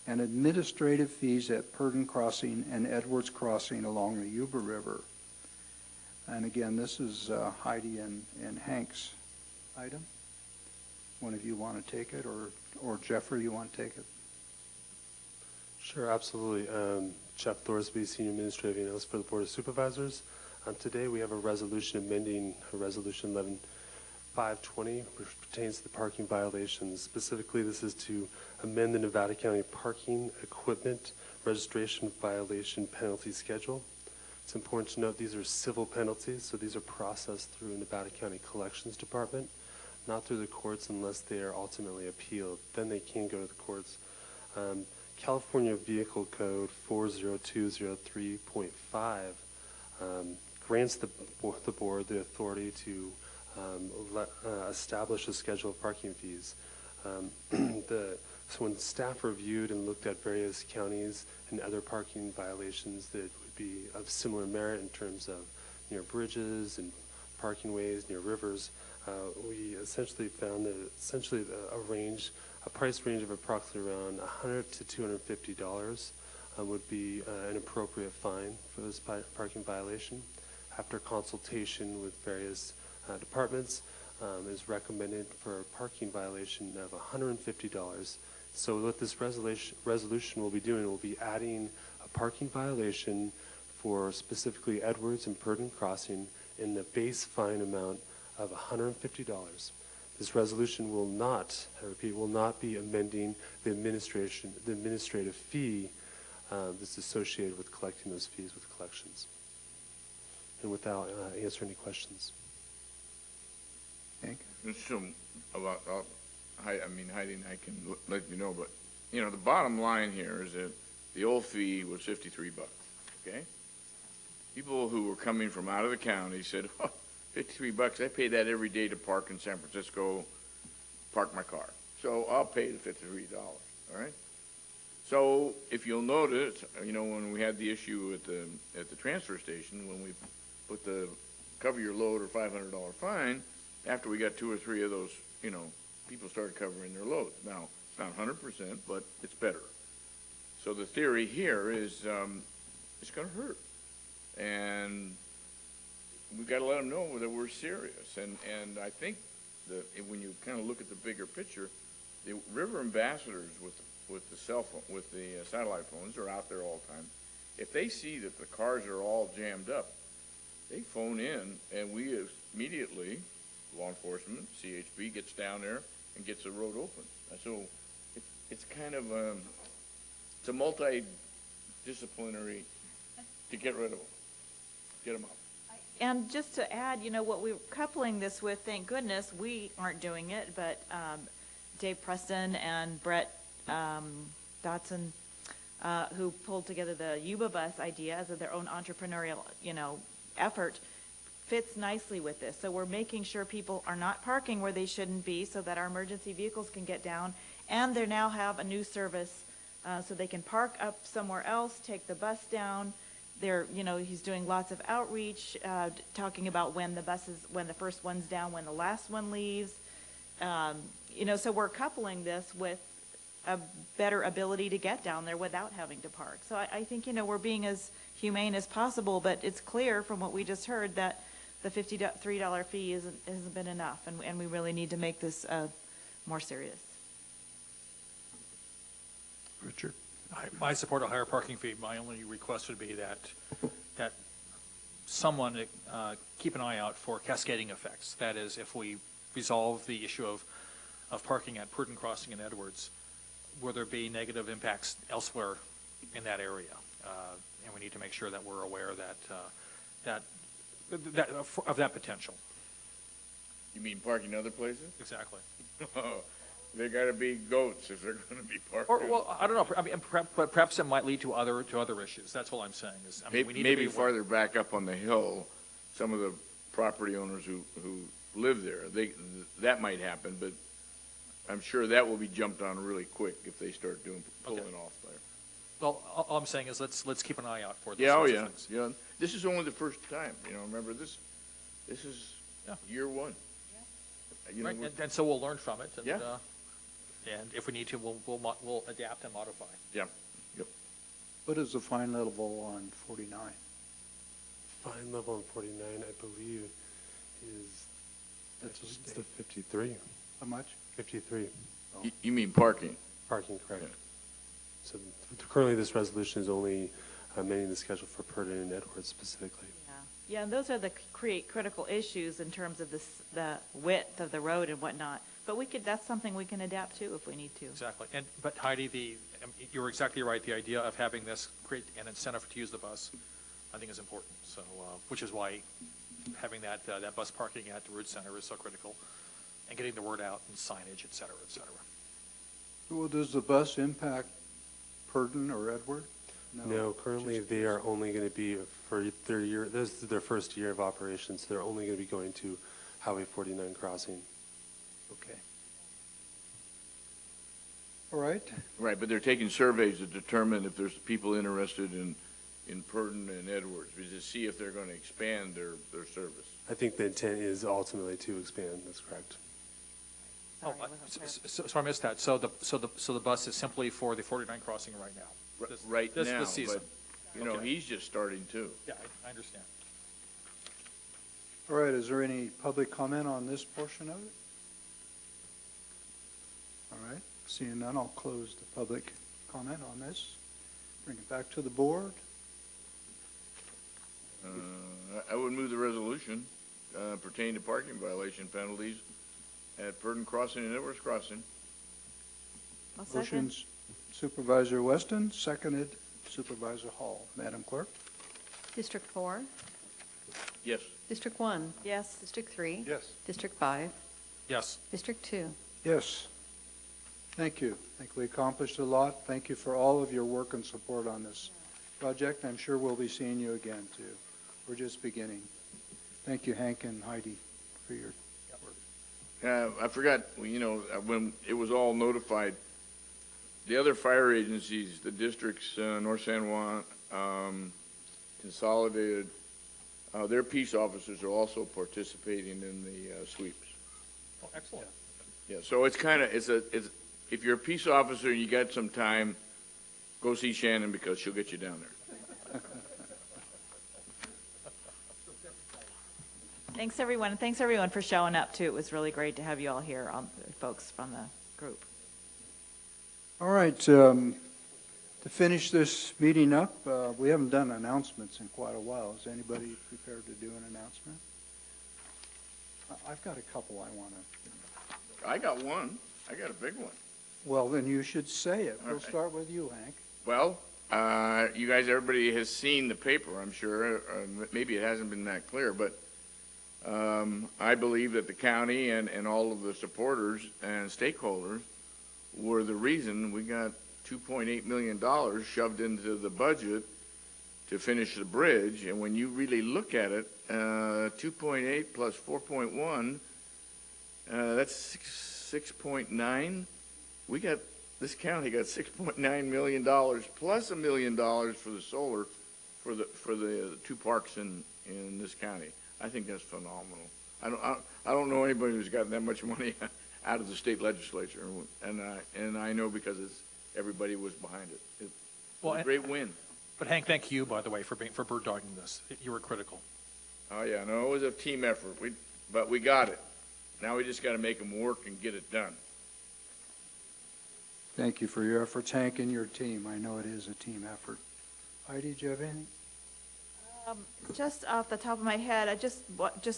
and administrative fees at Purdon Crossing and Edwards Crossing along the Yuba River. And again, this is Heidi and Hank's item. One of you want to take it, or Jeffrey, you want to take it? Sure, absolutely. Jeff Thorsby, Senior Administrative Analyst for the Board of Supervisors. Today we have a resolution amending Resolution 11-520, which pertains to the parking violations. Specifically, this is to amend the Nevada County Parking Equipment Registration Violation Penalty Schedule. It's important to note these are civil penalties, so these are processed through Nevada County Collections Department, not through the courts unless they are ultimately appealed. Then they can go to the courts. California Vehicle Code 40203.5 grants the board the authority to establish a schedule of parking fees. So when staff reviewed and looked at various counties and other parking violations that would be of similar merit in terms of near bridges and parking ways, near rivers, we essentially found that a price range of approximately around $100 to $250 would be an appropriate fine for this parking violation. After consultation with various departments, is recommended for a parking violation of $150. So what this resolution will be doing, will be adding a parking violation for specifically Edwards and Purdon Crossing in the base fine amount of $150. This resolution will not, I repeat, will not be amending the administrative fee that's associated with collecting those fees with collections. And with that, I'll answer any questions. Hank? So, Heidi and I can let you know, but, you know, the bottom line here is that the old fee was $53, okay? People who were coming from out of the county said, oh, $53, I pay that every day to park in San Francisco, park my car. So I'll pay the $53, all right? So if you'll notice, you know, when we had the issue at the transfer station, when we put the cover your load or $500 fine, after we got 2 or 3 of those, you know, people started covering their loads. Now, it's not 100%, but it's better. So the theory here is it's going to hurt. And we've got to let them know that we're serious. And I think that when you kind of look at the bigger picture, the river ambassadors with the cell phone, with the satellite phones are out there all the time. If they see that the cars are all jammed up, they phone in, and we immediately, law enforcement, CHP, gets down there and gets the road open. So it's kind of it's a multidisciplinary to get rid of them. Get them out. And just to add, what we're coupling this with, thank goodness, we aren't doing it, but Dave Preston and Brett Dotson, who pulled together the Yuba Bus idea as their own entrepreneurial, effort, fits nicely with this. So we're making sure people are not parking where they shouldn't be so that our emergency vehicles can get down. And they now have a new service so they can park up somewhere else, take the bus down. He's doing lots of outreach, talking about when the first one's down, when the last one leaves. So we're coupling this with a better ability to get down there without having to park. So I think, we're being as humane as possible, but it's clear from what we just heard that the $53 fee hasn't been enough, and we really need to make this more serious. Richard? I support a higher parking fee. My only request would be that someone keep an eye out for cascading effects. That is, if we resolve the issue of parking at Purdon Crossing and Edwards, will there be negative impacts elsewhere in that area? And we need to make sure that we're aware of that potential. You mean parking other places? Exactly. They got to be goats if they're going to be parked. Well, I don't know. I mean, perhaps it might lead to other issues. That's all I'm saying. We need maybe to be farther back up on the hill, some of the property owners who live there, that might happen, but I'm sure that will be jumped on really quick if they start pulling off there. Well, all I'm saying is let's keep an eye out for those Yeah, sorts of things. yeah. This is only the first time. Remember this is year one. Yeah. Right, and so we'll learn from it. And, yeah. And if we need to, we'll adapt and modify. Yeah. Yep. What is the fine level on 49? Fine level on 49, I believe, is it's the 53. How much? 53. Oh. You mean parking? Parking, correct. Yeah. So currently this resolution is only amending the schedule for Purdon and Edwards specifically. Yeah, and those are the critical issues in terms of the width of the road and whatnot. But that's something we can adapt to if we need to. Exactly. But Heidi, you're exactly right. The idea of having this create an incentive to use the bus, I think, is important. So, which is why having that bus parking at the route center is so critical, and getting the word out and signage, et cetera, et cetera. Well, does the bus impact Purdon or Edward? No, currently they are only going to be for their year. This is their first year of operations. So they're only going to be going to Highway 49 crossing. Okay. All right. Right, but they're taking surveys to determine if there's people interested in Purdon and Edwards, to see if they're going to expand their service. I think the intent is ultimately to expand. That's correct. Oh, so I missed that. So the bus is simply for the 49 crossing right now. Right now, this season. but Okay. he's just starting too. Yeah, I understand. All right, is there any public comment on this portion of it? All right, seeing none, I'll close the public comment on this. Bring it back to the board. I would move the resolution pertaining to parking violation penalties at Purdon Crossing and Edwards Crossing. I'll second. Motion's Supervisor Weston, seconded Supervisor Hall. Madam Clerk? District 4, Yes. District 1, Yes. District 3, Yes. District 5, Yes. District 2. Yes. Thank you. I think we accomplished a lot. Thank you for all of your work and support on this project. I'm sure we'll be seeing you again, too. We're just beginning. Thank you, Hank and Heidi, for your work. I forgot, when it was all notified, the other fire agencies, the districts, North San Juan, Consolidated, their peace officers are also participating in the sweeps. Oh, excellent. Yeah, so it's if you're a peace officer and you got some time, go see Shannon because she'll get you down there. Thanks, everyone. Thanks, everyone, for showing up, too. It was really great to have you all here, folks from the group. All right, to finish this meeting up, we haven't done announcements in quite a while. Is anybody prepared to do an announcement? I've got a couple I want to. I got one. I got a big one. Well, then you should say it. All We'll right. start with you, Hank. Well, You guys, everybody has seen the paper, I'm sure. Maybe it hasn't been that clear, but I believe that the county and all of the supporters and stakeholders were the reason we got $2.8 million shoved into the budget to finish the bridge. And when you really look at it, 2.8 plus 4.1, that's 6.9. This county got $6.9 million plus $1 million for the solar for the two parks in this county. I think that's phenomenal. I don't know anybody who's gotten that much money out of the state legislature, and I know because everybody was behind it. It was a great win. But Hank, thank you, by the way, for bird dogging this. You were critical. Oh yeah, no, it was a team effort. But we got it. Now we just got to make them work and get it done. Thank you for your efforts, Hank, and your team. I know it is a team effort. Heidi, do you have anything? Just off the top of my head, I just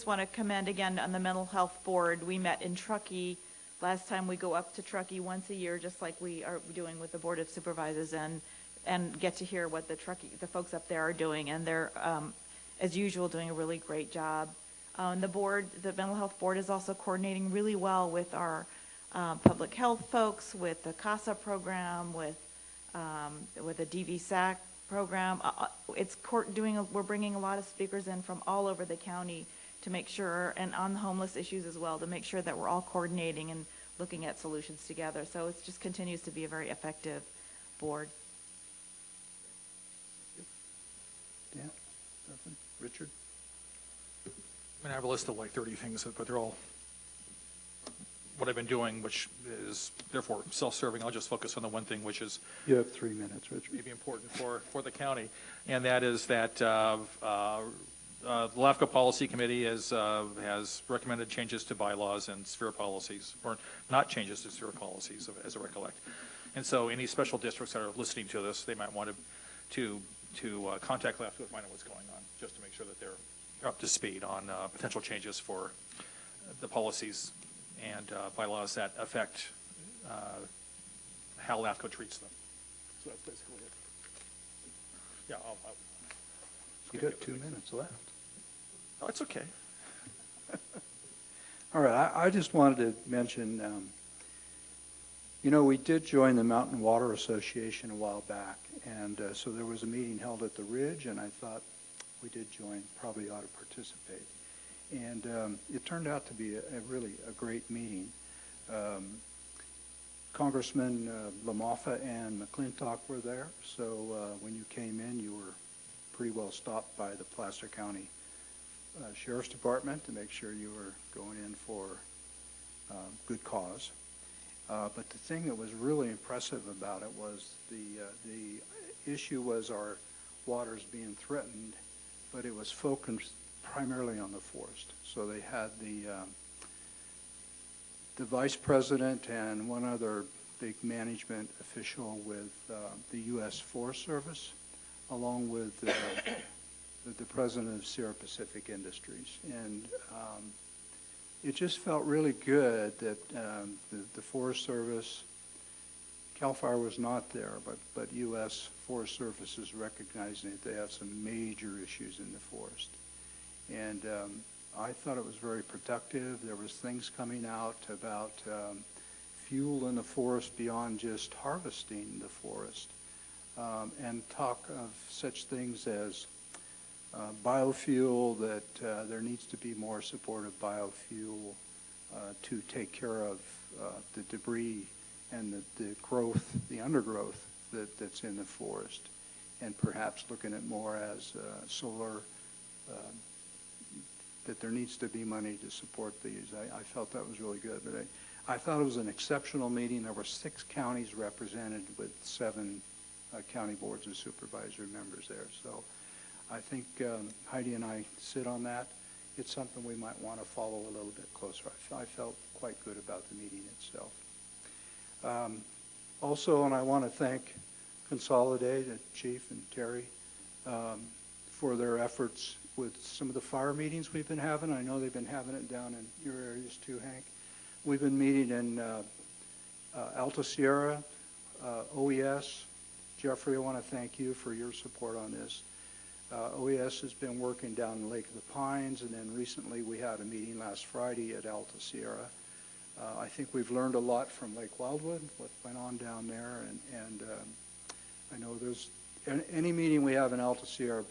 want to commend again on the Mental Health Board. We met in Truckee. Last time we go up to Truckee once a year, just like we are doing with the Board of Supervisors, and get to hear what the folks up there are doing. And they're, as usual, doing a really great job. The Mental Health Board is also coordinating really well with our public health folks, with the CASA program, with the DVSAC program. We're bringing a lot of speakers in from all over the county to make sure, and on the homeless issues as well, to make sure that we're all coordinating and looking at solutions together. So it just continues to be a very effective board. Yeah, nothing. Richard? I have a list of like 30 things, but they're all what I've been doing, which is therefore self-serving. I'll just focus on the one thing, which is You have 3 minutes, Richard. maybe important for the county, and that is that the LAFCO Policy Committee has recommended changes to bylaws and sphere policies, or not changes to sphere policies, as I recollect. And so any special districts that are listening to this, they might want to contact LAFCO to find out what's going on, just to make sure that they're up to speed on potential changes for the policies and bylaws that affect how LAFCO treats them. So that's basically it. Yeah, You got 2 minutes left. Oh, it's okay. All right, I just wanted to mention, we did join the Mountain Water Association a while back, and so there was a meeting held at the Ridge, and I thought we did join, probably ought to participate. And it turned out to be really a great meeting. Congressman LaMoffa and McClintock were there, so when you came in, you were pretty well stopped by the Placer County Sheriff's Department to make sure you were going in for good cause. But the thing that was really impressive about it was the issue was our waters being threatened, but it was focused primarily on the forest. So they had the vice president and one other big management official with the U.S. Forest Service, along with the president of Sierra Pacific Industries. And it just felt really good that the Forest Service, CAL FIRE was not there, but U.S. Forest Service is recognizing that they have some major issues in the forest. And I thought it was very productive. There was things coming out about fuel in the forest beyond just harvesting the forest, and talk of such things as biofuel, that there needs to be more support of biofuel to take care of the debris and the growth, the undergrowth that's in the forest, and perhaps looking at more as solar, that there needs to be money to support these. I felt that was really good. But I thought it was an exceptional meeting. There were 6 counties represented with 7 county boards of supervisory members there. So I think Heidi and I sit on that. It's something we might want to follow a little bit closer. I felt quite good about the meeting itself. Also, and I want to thank Consolidate, Chief and Terry, for their efforts with some of the fire meetings we've been having. I know they've been having it down in your areas too, Hank. We've been meeting in Alta Sierra, OES, Jeffrey, I want to thank you for your support on this. OES has been working down in Lake of the Pines, and then recently we had a meeting last Friday at Alta Sierra. I think we've learned a lot from Lake Wildwood, what went on down there, and I know there's any meeting we have in Alta Sierra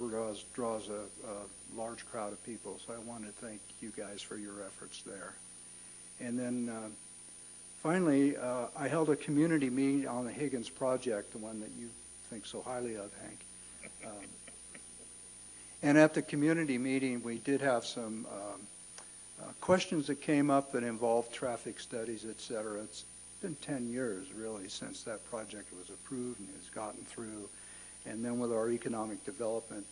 draws a large crowd of people, so I want to thank you guys for your efforts there. And then finally, I held a community meeting on the Higgins project, the one that you think so highly of, Hank. And at the community meeting, we did have some questions that came up that involved traffic studies, et cetera. It's been 10 years, really, since that project was approved and has gotten through. And then with our economic development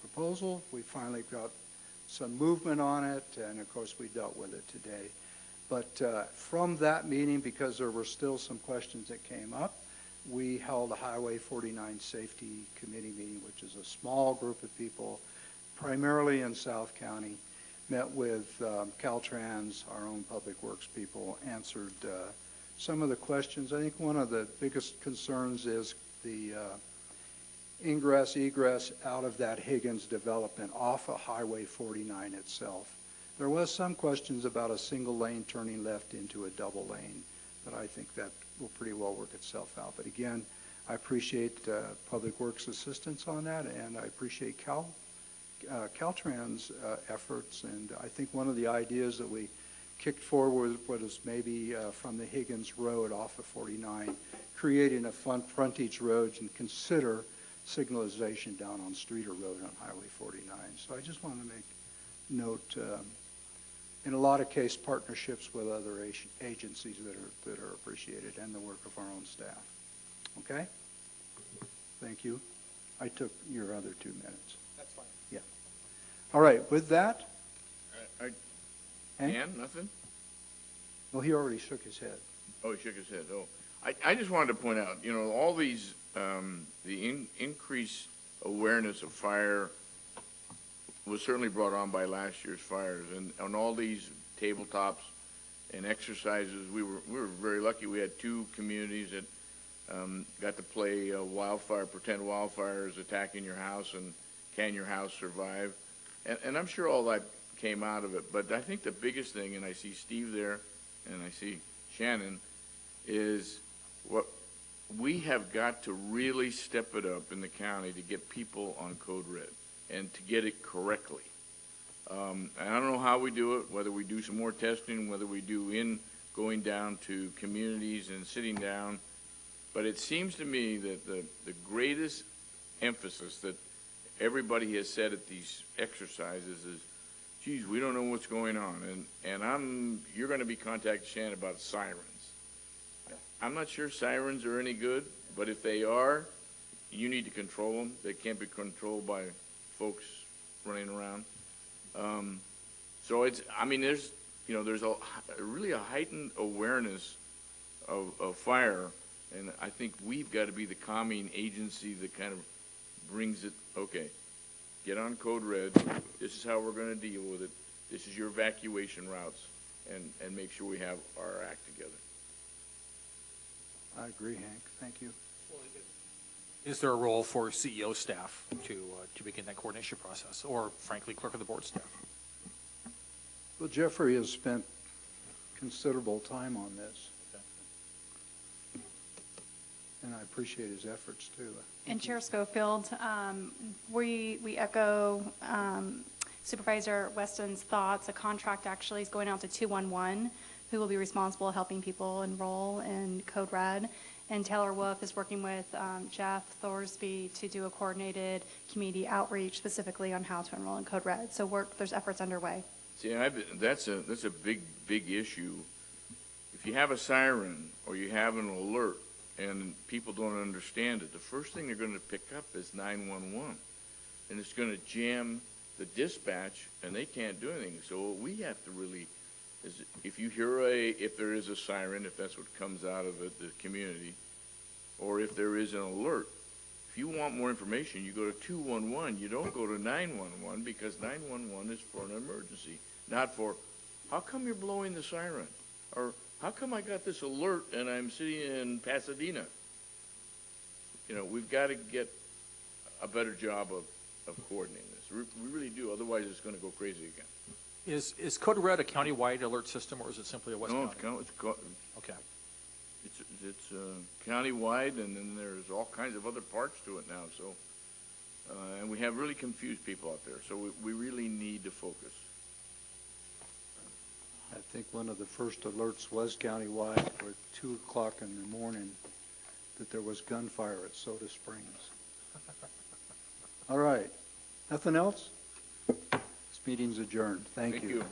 proposal, we finally got some movement on it, and of course we dealt with it today. But from that meeting, because there were still some questions that came up, we held a Highway 49 Safety Committee meeting, which is a small group of people, primarily in South County, met with Caltrans, our own public works people, answered some of the questions. I think one of the biggest concerns is the ingress, egress out of that Higgins development off of Highway 49 itself. There was some questions about a single lane turning left into a double lane, but I think that will pretty well work itself out. But again, I appreciate Public Works assistance on that, and I appreciate Caltrans efforts, and I think one of the ideas that we kicked forward was maybe from the Higgins Road off of 49, creating a frontage road and consider signalization down on Streeter Road on Highway 49. So I just want to make note, in a lot of case, partnerships with other agencies that are appreciated, and the work of our own staff. Okay? Thank you. I took your other 2 minutes. That's fine. Yeah. All right, with that. Dan, nothing? Well, he already shook his head. Oh, he shook his head. Oh, I just wanted to point out, you know, all these, the increased awareness of fire was certainly brought on by last year's fires, and on all these tabletops and exercises, we were very lucky. We had 2 communities that got to play pretend wildfires attacking your house and can your house survive, and I'm sure all that came out of it. But I think the biggest thing, and I see Steve there, and I see Shannon, is what we have got to really step it up in the county to get people on Code Red and to get it correctly. And I don't know how we do it, whether we do some more testing, whether we do going down to communities and sitting down, but it seems to me that the greatest emphasis that everybody has said at these exercises is, geez, we don't know what's going on, and you're going to be contacting Shannon about sirens. I'm not sure sirens are any good, but if they are, you need to control them. They can't be controlled by folks running around. So it's, I mean, there's really a heightened awareness of fire, and I think we've got to be the calming agency that kind of brings it, okay, get on Code Red, this is how we're going to deal with it, this is your evacuation routes, and make sure we have our act together. I agree, Hank. Thank you. Is there a role for CEO staff to begin that coordination process, or frankly, clerk of the board staff? Well, Jeffrey has spent considerable time on this, and I appreciate his efforts too. And Chair Schofield, we echo Supervisor Weston's thoughts. A contract actually is going out to 211, who will be responsible helping people enroll in Code Red. And Taylor Wolf is working with Jeff Thorsby to do a coordinated community outreach specifically on how to enroll in Code Red. So there's efforts underway. See, that's a big issue. If you have a siren or you have an alert and people don't understand it, the first thing they're going to pick up is 911, and it's going to jam the dispatch, and they can't do anything. So what we have to really is, if there is a siren, if that's what comes out of it, the community, or if there is an alert, if you want more information, you go to 211. You don't go to 911, because 911 is for an emergency, not for, how come you're blowing the siren? Or how come I got this alert and I'm sitting in Pasadena? we've got to get a better job of coordinating this. We really do, otherwise it's going to go crazy again. Is Code Red a county-wide alert system, or is it simply a West County? No, Okay. It's county-wide, and then there's all kinds of other parts to it now, so, and we have really confused people out there, so we really need to focus. I think one of the first alerts was countywide for 2 o'clock in the morning that there was gunfire at Soda Springs. All right. Nothing else? This meeting's adjourned. Thank you.